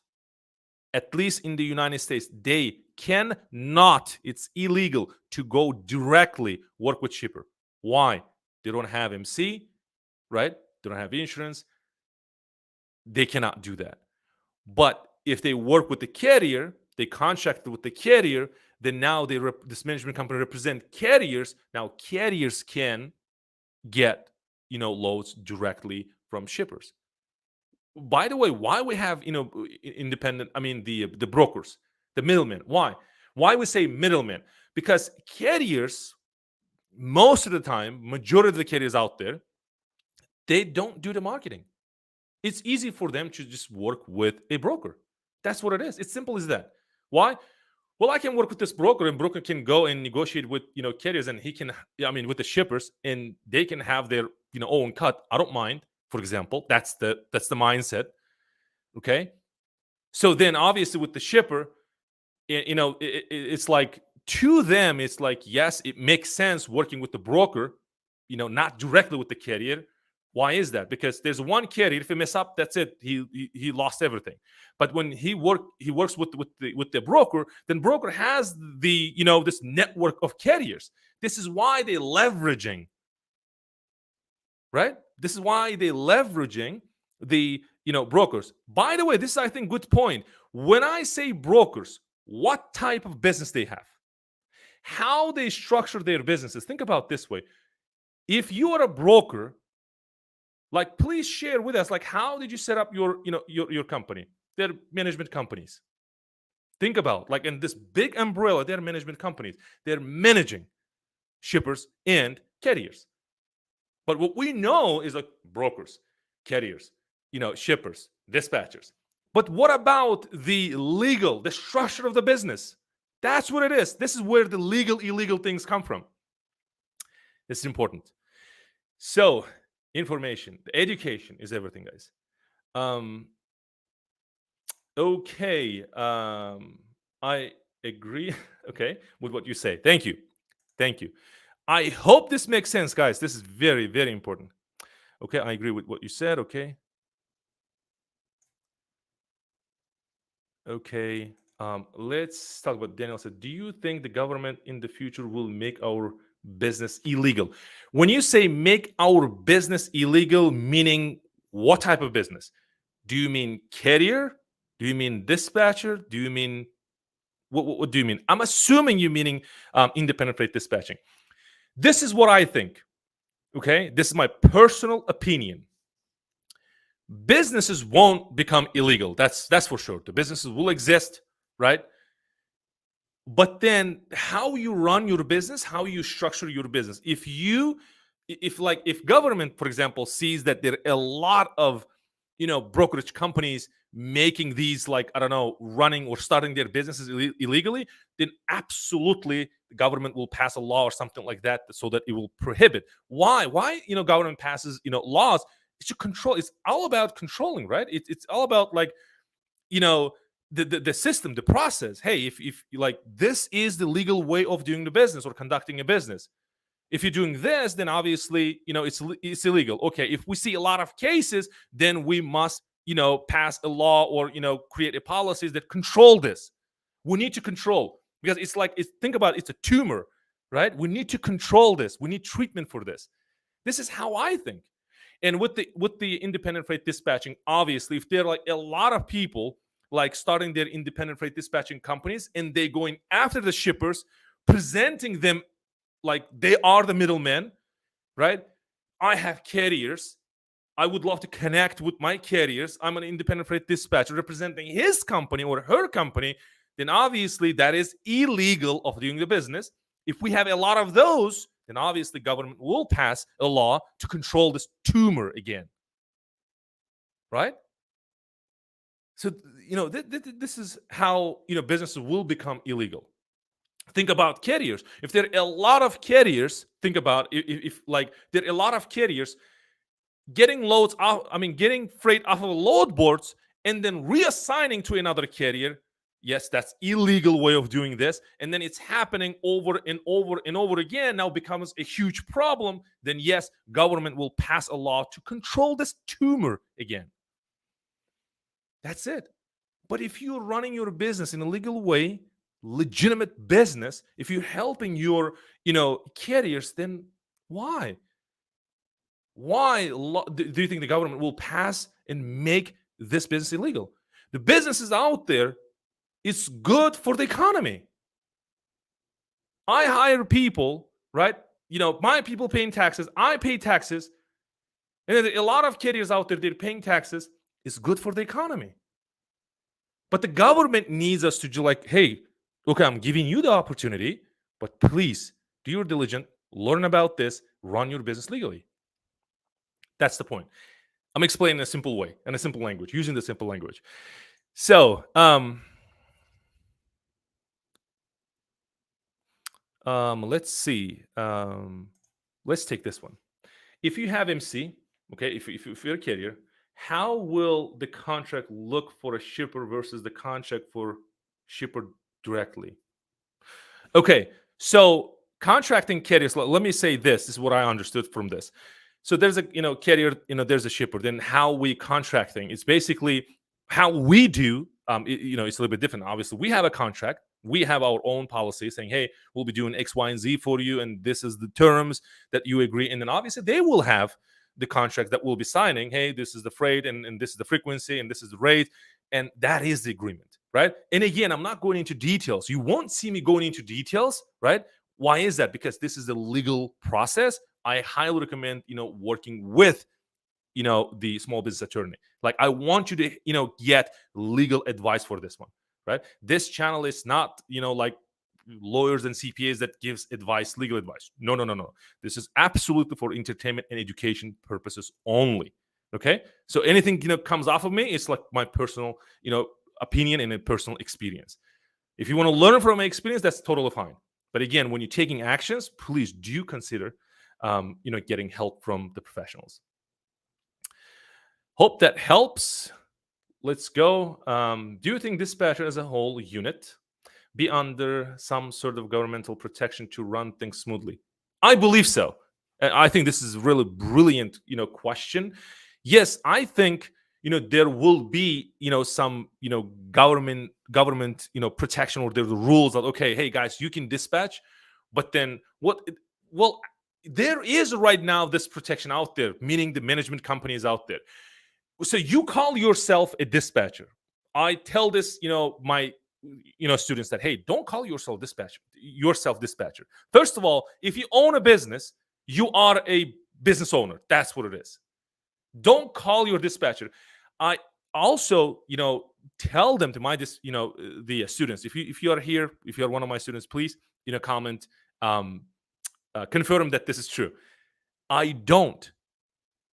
at least in the United States, they cannot, it's illegal to go directly work with shipper. Why? They don't have MC, right? They don't have insurance. They cannot do that. But if they work with the carrier, they contract with the carrier, then now this management company represent carriers. Now carriers can get loads directly from shippers. By the way, why we have independent, I mean the brokers, the middlemen? Why we say middlemen? Because carriers, most of the time, majority of the carriers out there, they don't do the marketing. It's easy for them to just work with a broker. That's what it is. It's simple as that. Why? Well, I can work with this broker, and broker can go and negotiate with carriers, and he can, with the shippers, and they can have their own cut. I don't mind. For example, that's the mindset. Okay, so then obviously with the shipper, it's like, to them, it's like, yes, it makes sense working with the broker, not directly with the carrier. Why is that? Because there's one carrier. If he mess up, that's it. He lost everything. But when he works with the broker, then broker has the this network of carriers. This is why they're leveraging, right? This is why they're leveraging the brokers. By the way, this is, I think, good point. When I say brokers, what type of business they have, how they structure their businesses. Think about this way. If you are a broker, like, please share with us, like, how did you set up your company? They're management companies. Think about, like, in this big umbrella, they're management companies. They're managing shippers and carriers. But what we know is like brokers, carriers, shippers, dispatchers. But what about the structure of the business? That's what it is. This is where the legal, illegal things come from. This is important. So, information, the education is everything, guys. Okay. I agree, okay, with what you say. Thank you. I hope this makes sense, guys. This is very, very important. Okay, I agree with what you said. Okay. Let's talk about, Daniel said, do you think the government in the future will make our business illegal? When you say make our business illegal, meaning what type of business? Do you mean carrier? Do you mean dispatcher? Do you mean what do you mean? I'm assuming you meaning independent freight dispatching. This is what I think. Okay, this is my personal opinion. Businesses won't become illegal. That's for sure. The businesses will exist, right? But then how you run your business, how you structure your business, if government, for example, sees that there are a lot of brokerage companies making these, like, I don't know, running or starting their businesses illegally, then absolutely the government will pass a law or something like that, so that it will prohibit. Why government passes laws? It's to control. It's all about controlling, right? It's all about, like, you know the system, the process. Hey, if like, this is the legal way of doing the business or conducting a business. If you're doing this, then obviously it's illegal. Okay, if we see a lot of cases, then we must pass a law or create a policies that control this. We need to control, because it's like, think about it, it's a tumor, right? We need to control this. We need treatment for this. This is how I think. And with the independent freight dispatching, obviously, if there are like a lot of people like starting their independent freight dispatching companies, and they going after the shippers, presenting them like they are the middlemen, right? I have carriers. I would love to connect with my carriers. I'm an independent freight dispatcher representing his company or her company. Then obviously that is illegal of doing the business. If we have a lot of those, then obviously government will pass a law to control this tumor again, right? So this is how businesses will become illegal. Think about carriers. If there are a lot of carriers, think about if like there are a lot of carriers getting loads off, I mean, getting freight off of load boards and then reassigning to another carrier. Yes, that's illegal way of doing this. And then it's happening over and over and over again. Now becomes a huge problem. Then yes, government will pass a law to control this tumor again. That's it. But if you're running your business in a legal way, legitimate business, if you're helping your carriers, then why? Do you think the government will pass and make this business illegal? The businesses out there, it's good for the economy. I hire people, right? My people paying taxes, I pay taxes, and then a lot of carriers out there, they're paying taxes. It's good for the economy. But the government needs us to do, like, hey, okay, I'm giving you the opportunity, but please do your diligence, learn about this, run your business legally. That's the point. I'm explaining in a simple way, in a simple language, using the simple language. So, let's see. Let's take this one. If you have MC, okay, if you're a carrier, how will the contract look for a shipper versus the contract for shipper directly? Okay, so contracting carriers. Let me say this. This is what I understood from this. So there's a carrier. There's a shipper. Then how we contracting? It's basically how we do. It's a little bit different. Obviously, we have a contract. We have our own policy saying, hey, we'll be doing X, Y, and Z for you, and this is the terms that you agree. And then obviously they will have the contract that we'll be signing. Hey, this is the freight, and this is the frequency, and this is the rate, and that is the agreement, right? And again, I'm not going into details. You won't see me going into details, right? Why is that? Because this is a legal process. I highly recommend working with the small business attorney. Like, I want you to get legal advice for this one, right? This channel is not like lawyers and CPAs that gives advice, legal advice. No. This is absolutely for entertainment and education purposes only. Okay, so anything comes off of me, it's like my personal opinion and a personal experience. If you want to learn from my experience, that's totally fine. But again, when you're taking actions, please do consider getting help from the professionals. Hope that helps. Let's go. Do you think dispatcher as a whole unit be under some sort of governmental protection to run things smoothly? I believe so. And I think this is a really brilliant question. Yes, I think there will be some government protection, or there's the rules that, okay, hey guys, you can dispatch, but then what? Well, there is right now this protection out there, meaning the management companies out there. So you call yourself a dispatcher. I tell this my students that, hey, don't call yourself dispatcher. First of all, if you own a business, you are a business owner. That's what it is. Don't call your dispatcher. also, tell them to the students. If you are here, if you are one of my students, please, comment, um, confirm that this is true. I don't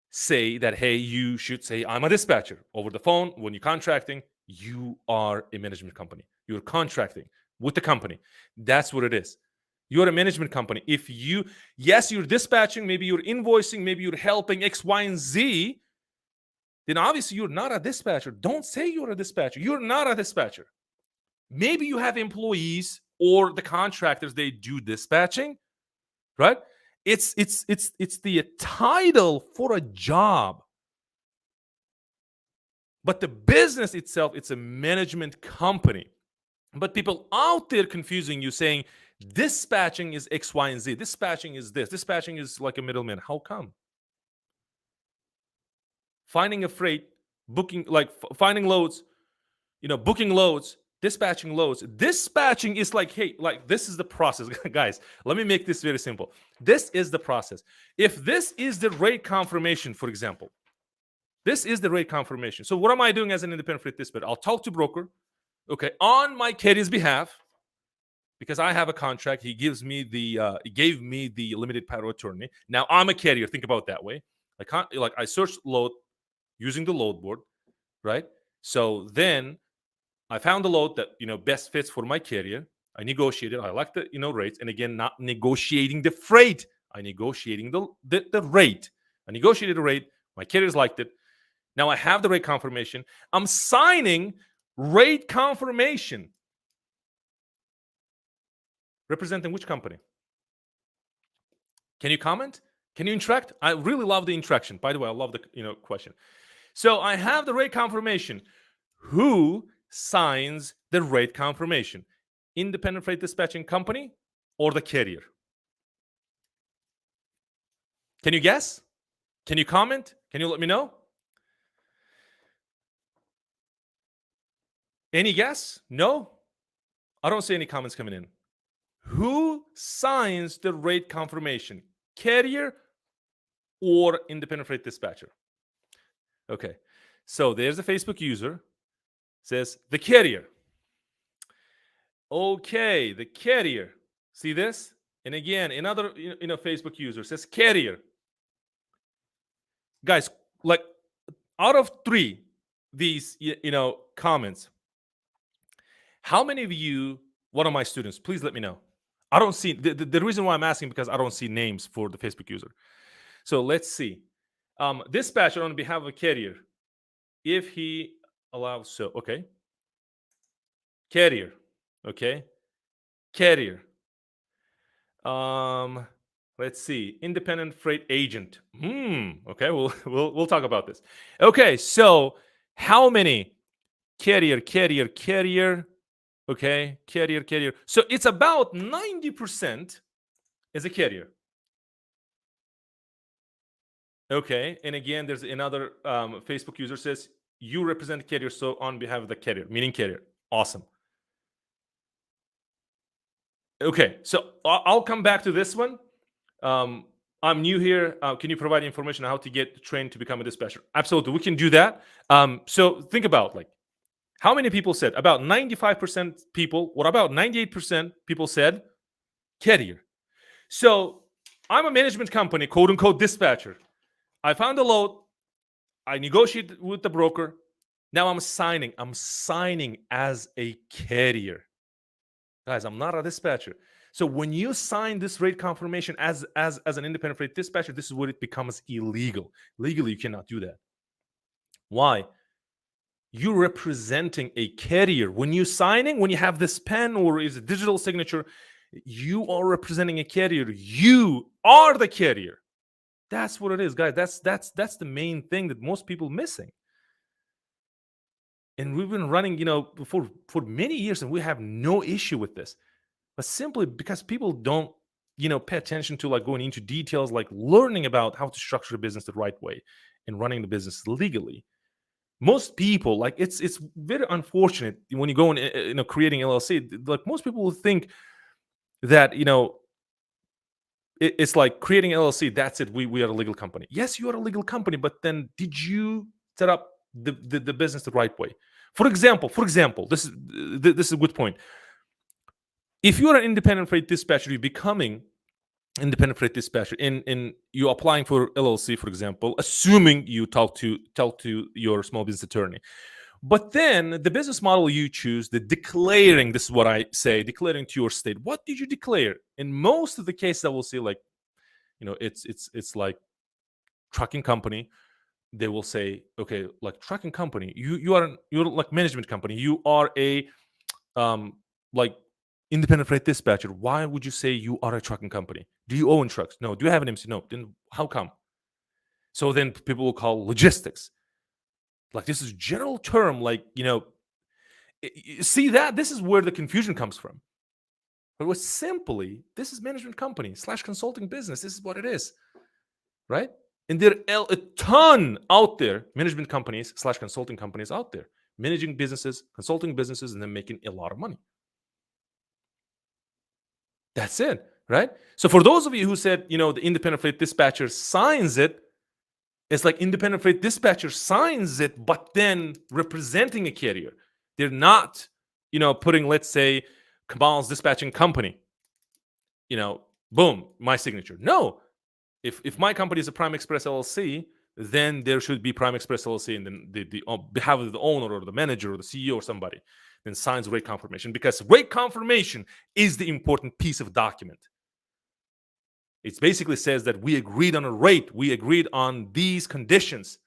say that, hey, you should say I'm a dispatcher over the phone. When you're contracting, you are a management company. You're contracting with the company. That's what it is. You're a management company. Yes, you're dispatching, maybe you're invoicing, maybe you're helping X, Y, and Z, then obviously you're not a dispatcher. Don't say you're a dispatcher. You're not a dispatcher. Maybe you have employees or the contractors, they do dispatching, right? It's the title for a job. But the business itself, it's a management company. But people out there confusing you, saying dispatching is X, Y, and Z. Dispatching is this. Dispatching is like a middleman. How come? Finding a freight, booking, like finding loads, booking loads, dispatching loads. Dispatching is like, hey, like this is the process. Guys, let me make this very simple. This is the process. If this is the rate confirmation, for example, this is the rate confirmation. So what am I doing as an independent freight dispatcher? I'll talk to broker, okay, on my carrier's behalf, because I have a contract. He gave me the limited power of attorney. Now I'm a carrier. Think about it that way. I searched load using the load board, right? So then I found the load that best fits for my carrier. I negotiated. I like the rates, and again, not negotiating the freight. I negotiating the rate. I negotiated the rate. My carriers liked it. Now I have the rate confirmation. I'm signing rate confirmation. Representing which company? Can you comment? Can you interact? I really love the interaction. By the way, I love the question. So I have the rate confirmation. Who signs the rate confirmation? Independent freight dispatching company or the carrier? Can you guess? Can you comment? Can you let me know? Any guess? No? I don't see any comments coming in. Who signs the rate confirmation? Carrier or independent freight dispatcher? Okay. So there's a Facebook user. Says the carrier. Okay, the carrier. See this? And again, another Facebook user says carrier. Guys, like out of 3 these comments, how many of you, one of my students, please let me know. I don't see the reason why I'm asking, because I don't see names for the Facebook user. So let's see. Dispatcher on behalf of a carrier, if he allows so. Okay. Carrier. Okay. Carrier. Let's see. Independent freight agent. Okay, we'll talk about this. Okay, so how many? Carrier. Okay, carrier. So it's about 90% is a carrier. Okay, and again, there's another Facebook user says you represent carrier, so on behalf of the carrier, meaning carrier. Awesome. Okay, so I'll come back to this one. I'm new here. Can you provide information on how to get trained to become a dispatcher? Absolutely, we can do that. So think about like how many people said? About 95% people. What about 98% people said carrier? So I'm a management company, quote unquote dispatcher. I found a load. I negotiated with the broker. Now I'm signing. I'm signing as a carrier. Guys, I'm not a dispatcher. So when you sign this rate confirmation as an independent freight dispatcher, this is where it becomes illegal. Legally, you cannot do that. Why? You're representing a carrier. When you're signing, when you have this pen or is a digital signature, you are representing a carrier. You are the carrier. That's what it is, guys. That's the main thing that most people missing. And we've been running, for many years, and we have no issue with this. But simply because people don't, pay attention to like going into details, like learning about how to structure a business the right way and running the business legally. Most people, like it's very unfortunate when you go and creating LLC. Like most people will think that it's like creating LLC. That's it. We are a legal company. Yes, you are a legal company, but then did you set up the business the right way. For example, this is a good point. If you are an independent freight dispatcher, you're becoming independent freight dispatcher, and you're applying for LLC, for example, assuming you talk to your small business attorney. But then the business model you choose, the declaring, this is what I say, declaring to your state. What did you declare? In most of the cases, I will say, like, it's like trucking company. They will say, okay, like trucking company, you're like management company. You are a like independent freight dispatcher. Why would you say you are a trucking company? Do you own trucks? No. Do you have an MC? No. Then how come? So then people will call logistics. Like, this is general term, like, see that this is where the confusion comes from. But it was simply, this is management company / consulting business. This is what it is, right? And there are a ton out there, management companies / consulting companies out there, managing businesses, consulting businesses, and then making a lot of money. That's it, right? So for those of you who said, the independent freight dispatcher signs it, it's like independent freight dispatcher signs it, but then representing a carrier. They're not, putting, let's say, Kamal's dispatching company, boom, my signature. No. If my company is a Prime Express LLC, then there should be Prime Express LLC, and then the on behalf of the owner or the manager or the CEO or somebody then signs rate confirmation, because rate confirmation is the important piece of document. It basically says that we agreed on a rate, we agreed on these conditions,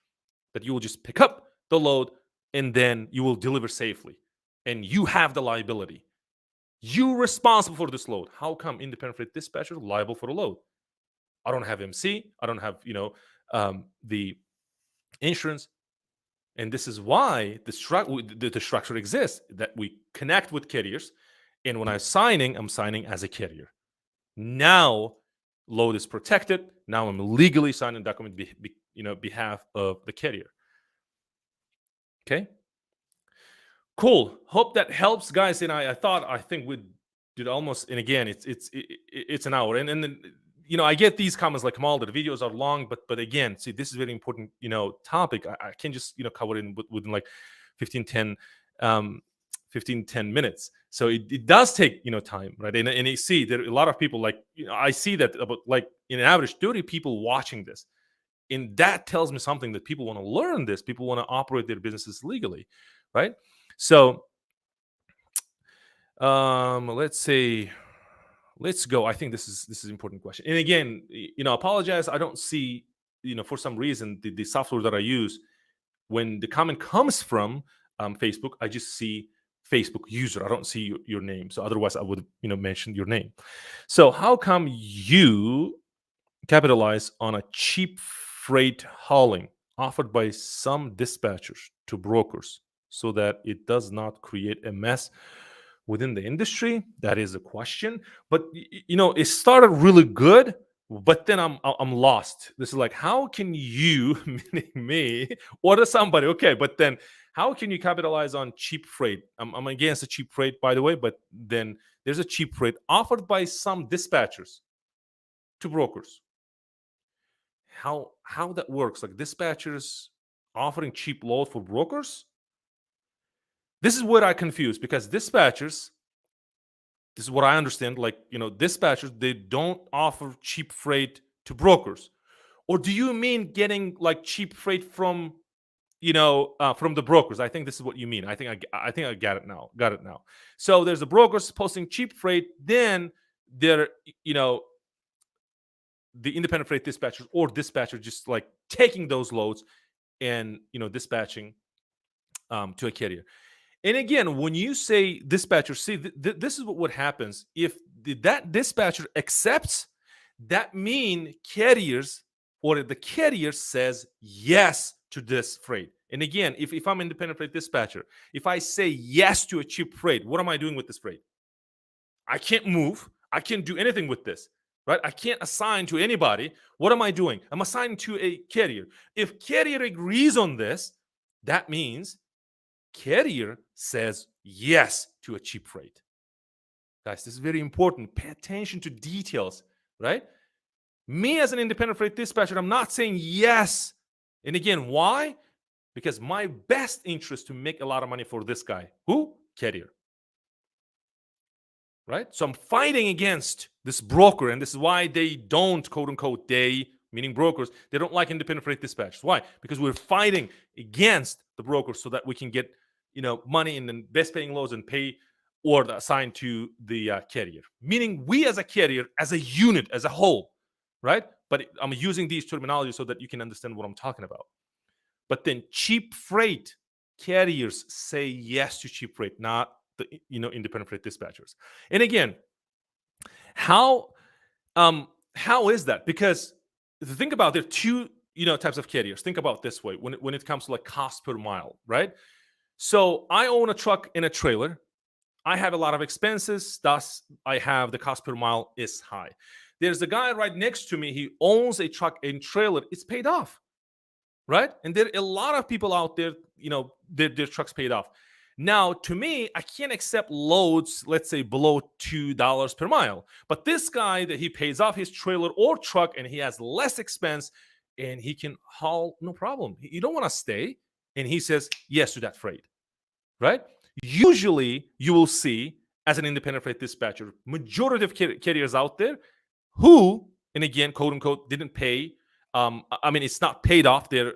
that you will just pick up the load and then you will deliver safely, and you have the liability. You're responsible for this load. How come independent freight dispatcher liable for the load? I don't have MC. I don't have the insurance, and this is why the structure exists, that we connect with carriers, and when I'm signing as a carrier. Now load is protected. Now I'm legally signing a document behalf of the carrier. Okay. Cool. Hope that helps, guys. And I think we did almost. And again, it's an hour. And then I get these comments like, Kamal, the videos are long, but again, see, this is very important topic. I can't just cover it within like 10 minutes. So it does take time, right? And you see there are a lot of people, like I see that about, like, in average 30 people watching this, and that tells me something, that people want to learn this. People want to operate their businesses legally, right? So let's go. I think this is an important question. And again, apologize, I don't see, for some reason, the software that I use, when the comment comes from Facebook, I just see Facebook user. I don't see your name. So otherwise I would mention your name. So how come you capitalize on a cheap freight hauling offered by some dispatchers to brokers so that it does not create a mess within the industry? That is a question. But it started really good, but then I'm lost. This is like, how can you, meaning me or somebody, okay, but then how can you capitalize on cheap freight? I'm against the cheap freight, by the way, but then there's a cheap freight offered by some dispatchers to brokers. How that works? Like, dispatchers offering cheap load for brokers? This is what I confuse, because dispatchers, this is what I understand, like, dispatchers, they don't offer cheap freight to brokers. Or do you mean getting like cheap freight from the brokers? I think this is what you mean. I think I got it now. So there's the brokers posting cheap freight, then there the independent freight dispatchers or dispatchers just like taking those loads and dispatching to a carrier. And again, when you say dispatcher, see, this is what happens. If that dispatcher accepts, that mean carriers, or the carrier says yes to this freight. And again, if I'm independent freight dispatcher, if I say yes to a cheap freight, what am I doing with this freight? I can't move. I can't do anything with this, right? I can't assign to anybody. What am I doing? I'm assigning to a carrier. If carrier agrees on this, that means carrier says yes to a cheap freight. Guys, this is very important. Pay attention to details, right? Me as an independent freight dispatcher, I'm not saying yes. And again, why? because my best interest to make a lot of money for this guy. Who? Carrier. Right? So I'm fighting against this broker, and this is why they don't, quote unquote, they, meaning brokers, they don't like independent freight dispatchers. Why? Because we're fighting against the brokers so that we can get, money in the best paying loads and pay or assigned to the carrier. Meaning we as a carrier, as a unit, as a whole, right? But I'm using these terminology so that you can understand what I'm talking about. But then cheap freight carriers say yes to cheap freight, not the independent freight dispatchers. And again, how is that? Because think about, there are two types of carriers. Think about this way when it comes to like cost per mile, right? So I own a truck and a trailer. I have a lot of expenses, thus I have the cost per mile is high. There's a guy right next to me. He owns a truck and trailer. It's paid off, right? And there are a lot of people out there, their trucks paid off. Now, to me, I can't accept loads, let's say below $2 per mile. But this guy that he pays off his trailer or truck and he has less expense and he can haul, no problem. You don't want to stay. And he says yes to that freight, right? Usually, you will see as an independent freight dispatcher, majority of carriers out there who, and again, quote unquote, didn't pay. It's not paid off their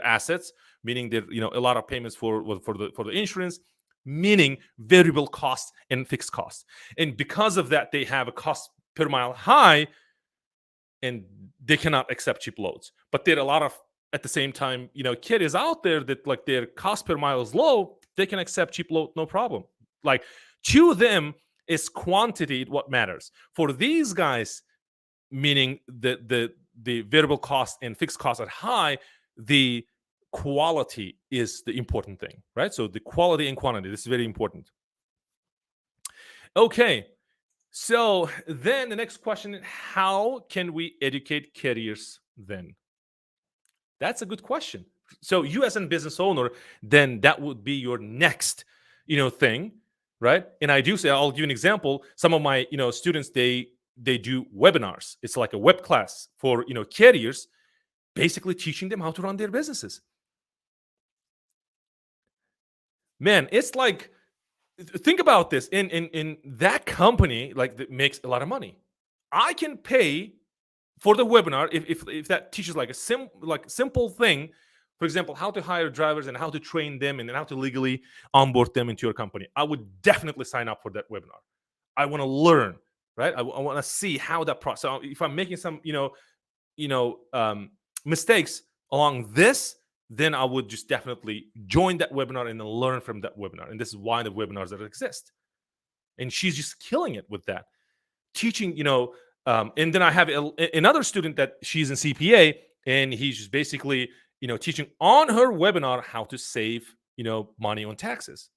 assets, meaning there a lot of payments for the insurance, meaning variable costs and fixed costs, and because of that, they have a cost per mile high, and they cannot accept cheap loads. But there are a lot of, at the same time, carriers out there that like their cost per mile is low, they can accept cheap load, no problem. Like to them, is quantity what matters. For these guys, meaning the variable cost and fixed costs are high, the quality is the important thing, right? So the quality and quantity, this is very important. Okay, so then the next question, how can we educate carriers then? That's a good question. So you as a business owner, then that would be your next, thing, right? And I do say, I'll give you an example. Some of my, students, they do webinars. It's like a web class for, carriers, basically teaching them how to run their businesses. Man, it's like, think about this. In that company, like that makes a lot of money. I can pay for the webinar if that teaches like a simple thing, for example, how to hire drivers and how to train them and how to legally onboard them into your company. I would definitely sign up for that webinar. I want to learn, right? I want to see how that process. So if I'm making some mistakes along this, then I would just definitely join that webinar and then learn from that webinar. And this is why the webinars that exist. And she's just killing it with that, teaching, and then I have another student that she's in CPA, and he's just basically, teaching on her webinar how to save, money on taxes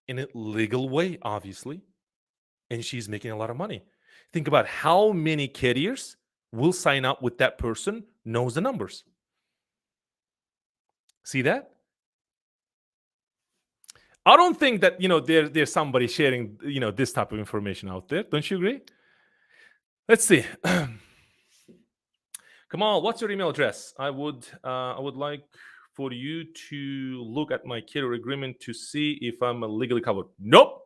in a legal way, obviously. And she's making a lot of money. Think about how many carriers will sign up with that person, knows the numbers. See that? I don't think that, there's somebody sharing, this type of information out there. Don't you agree? Let's see. Kamal, what's your email address? I would like for you to look at my carrier agreement to see if I'm legally covered. Nope.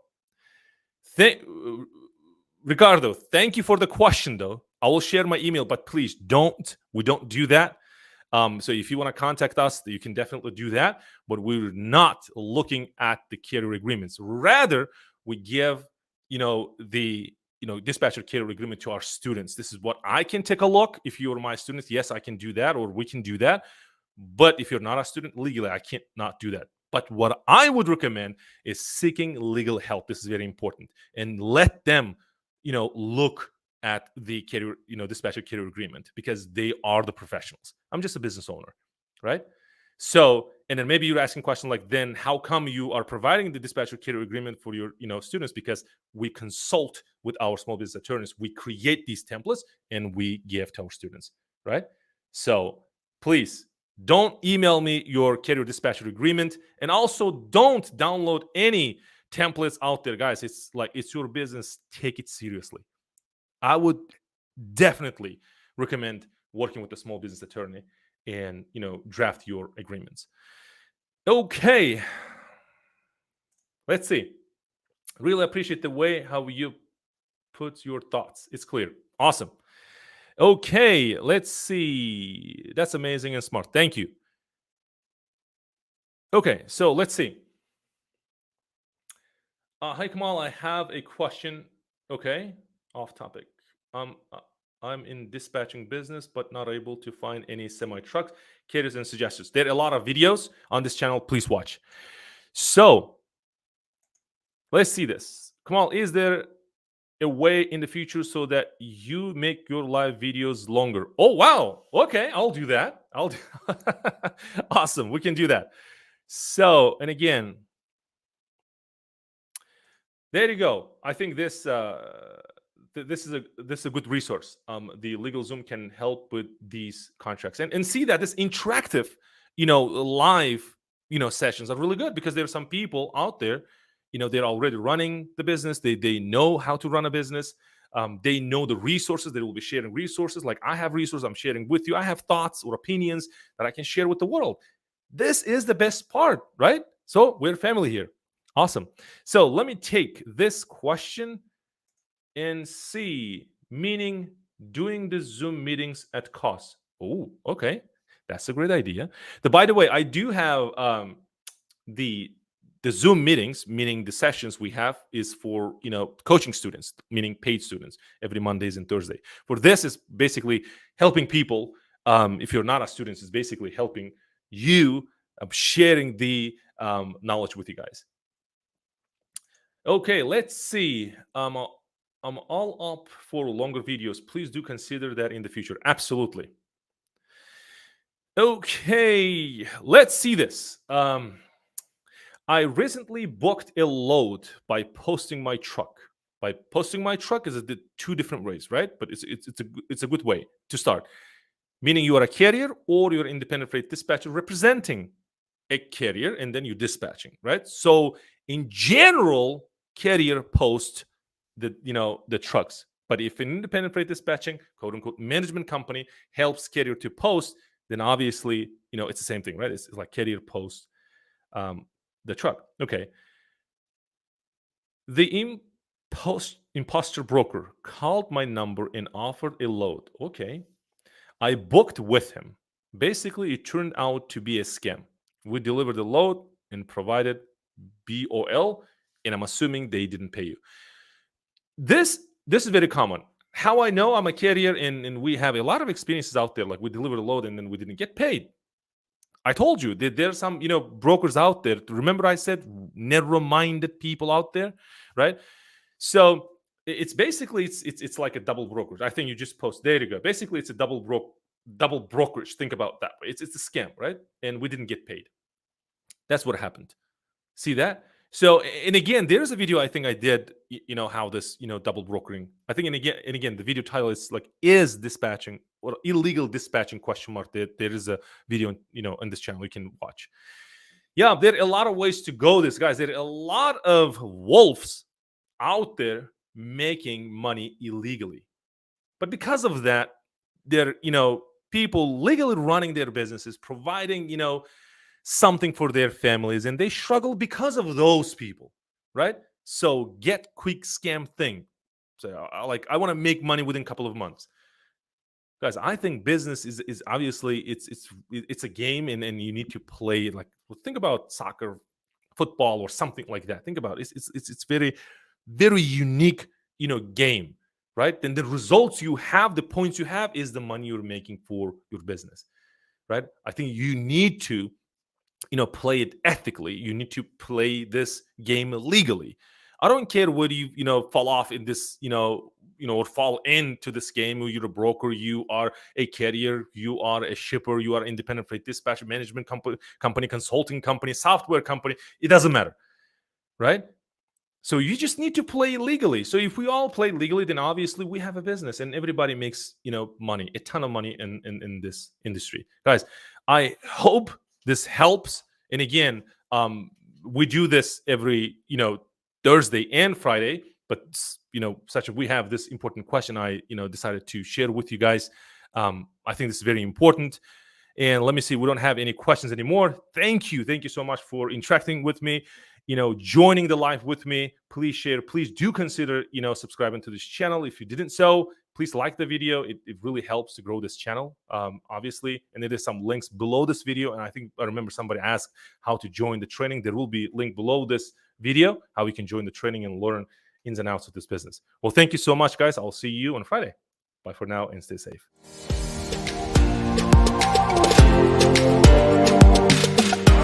Ricardo, thank you for the question, though. I will share my email, but please don't. We don't do that. So if you want to contact us, you can definitely do that. But we're not looking at the carrier agreements. Rather, we give, the dispatcher carrier agreement to our students. This is what I can take a look. If you are my students, yes, I can do that, or we can do that. But if you're not a student, legally, I can't not do that. But what I would recommend is seeking legal help. This is very important, and let them, look at the carrier, dispatcher carrier agreement, because they are the professionals. I'm just a business owner, right? So, and then maybe you're asking a question like, then how come you are providing the dispatcher carrier agreement for your, students? Because we consult with our small business attorneys. We create these templates and we give to our students, right? So please don't email me your carrier dispatcher agreement, and also don't download any templates out there, guys. It's like, it's your business. Take it seriously. I would definitely recommend working with a small business attorney and draft your agreements. Okay, let's see. Really appreciate the way how you put your thoughts. It's clear. Awesome. Okay, let's see. That's amazing and smart. Thank you. Okay, so let's see. Hi Kamal, I have a question. Okay, off topic. I'm in dispatching business, but not able to find any semi trucks, carriers, and suggestions. There are a lot of videos on this channel. Please watch. So let's see this. Kamal, is there a way in the future so that you make your live videos longer? Oh wow. Okay, I'll do that. I'll do Awesome. We can do that. So, and again, there you go. I think this this is a good resource. The Legal Zoom can help with these contracts and see that this interactive, live, sessions are really good because there are some people out there, they're already running the business. They know how to run a business. They know the resources. They will be sharing resources. Like I have resources I'm sharing with you. I have thoughts or opinions that I can share with the world. This is the best part, right? So we're family here. Awesome. So let me take this question and see, meaning doing the Zoom meetings at cost. Oh, okay. That's a great idea. By the way, I do have the Zoom meetings, meaning the sessions we have is for coaching students, meaning paid students, every Mondays and Thursday. For this is basically helping people. If you're not a student, it's basically helping you, sharing the knowledge with you guys. Okay, let's see. I'm all up for longer videos. Please do consider that in the future. Absolutely. Okay, let's see this. I recently booked a load by posting my truck. By posting my truck is two different ways, right? But it's a good way to start. Meaning you are a carrier or you're independent freight dispatcher representing a carrier, and then you're dispatching, right? So in general, carrier post the trucks. But if an independent freight dispatching, quote unquote, management company helps carrier to post, then obviously it's the same thing, right? It's like carrier post the truck. Okay. The imposter broker called my number and offered a load. Okay. I booked with him. Basically, it turned out to be a scam. We delivered the load and provided BOL, and I'm assuming they didn't pay you. This is very common. How I know, I'm a carrier and we have a lot of experiences out there. Like we delivered a load and then we didn't get paid. I told you that there's some brokers out there. Remember I said narrow-minded people out there, right? So it's basically it's like a double brokerage. I think you just post, there you go. Basically it's a double brokerage. Think about that way. It's a scam, right? And we didn't get paid. That's what happened. See that? So, and again, there's a video I think I did, how this, double brokering. I think, and again, the video title is like, is dispatching or illegal dispatching question mark. There is a video, on this channel you can watch. Yeah, there are a lot of ways to go this, guys. There are a lot of wolves out there making money illegally. But because of that, there, people legally running their businesses, providing, something for their families, and they struggle because of those people, right? So get quick scam thing. So I want to make money within a couple of months. Guys, I think business is obviously it's a game, and you need to play it. Like, think about soccer, football, or something like that. Think about it. It's very, very unique, game, right? Then the results you have, the points you have, is the money you're making for your business, right? I think you need to play it ethically. You need to play this game legally. I don't care whether you fall off in this or fall into this game. You're a broker, you are a carrier, you are a shipper, you are independent freight dispatcher, management company, consulting company, software company. It doesn't matter, right? So you just need to play legally. So if we all play legally, then obviously we have a business and everybody makes money, a ton of money in this industry. Guys, I hope this helps. And again, we do this every Thursday and Friday. But such we have this important question, I decided to share with you guys. I think this is very important. And let me see, we don't have any questions anymore. Thank you so much for interacting with me, joining the live with me. Please share, please do consider subscribing to this channel. If you didn't so, please like the video. It really helps to grow this channel, obviously. And there is some links below this video, and I remember somebody asked how to join the training. There will be a link below this video how you can join the training and learn ins and outs of this business. Well, thank you so much, guys. I'll see you on Friday. Bye for now, and stay safe.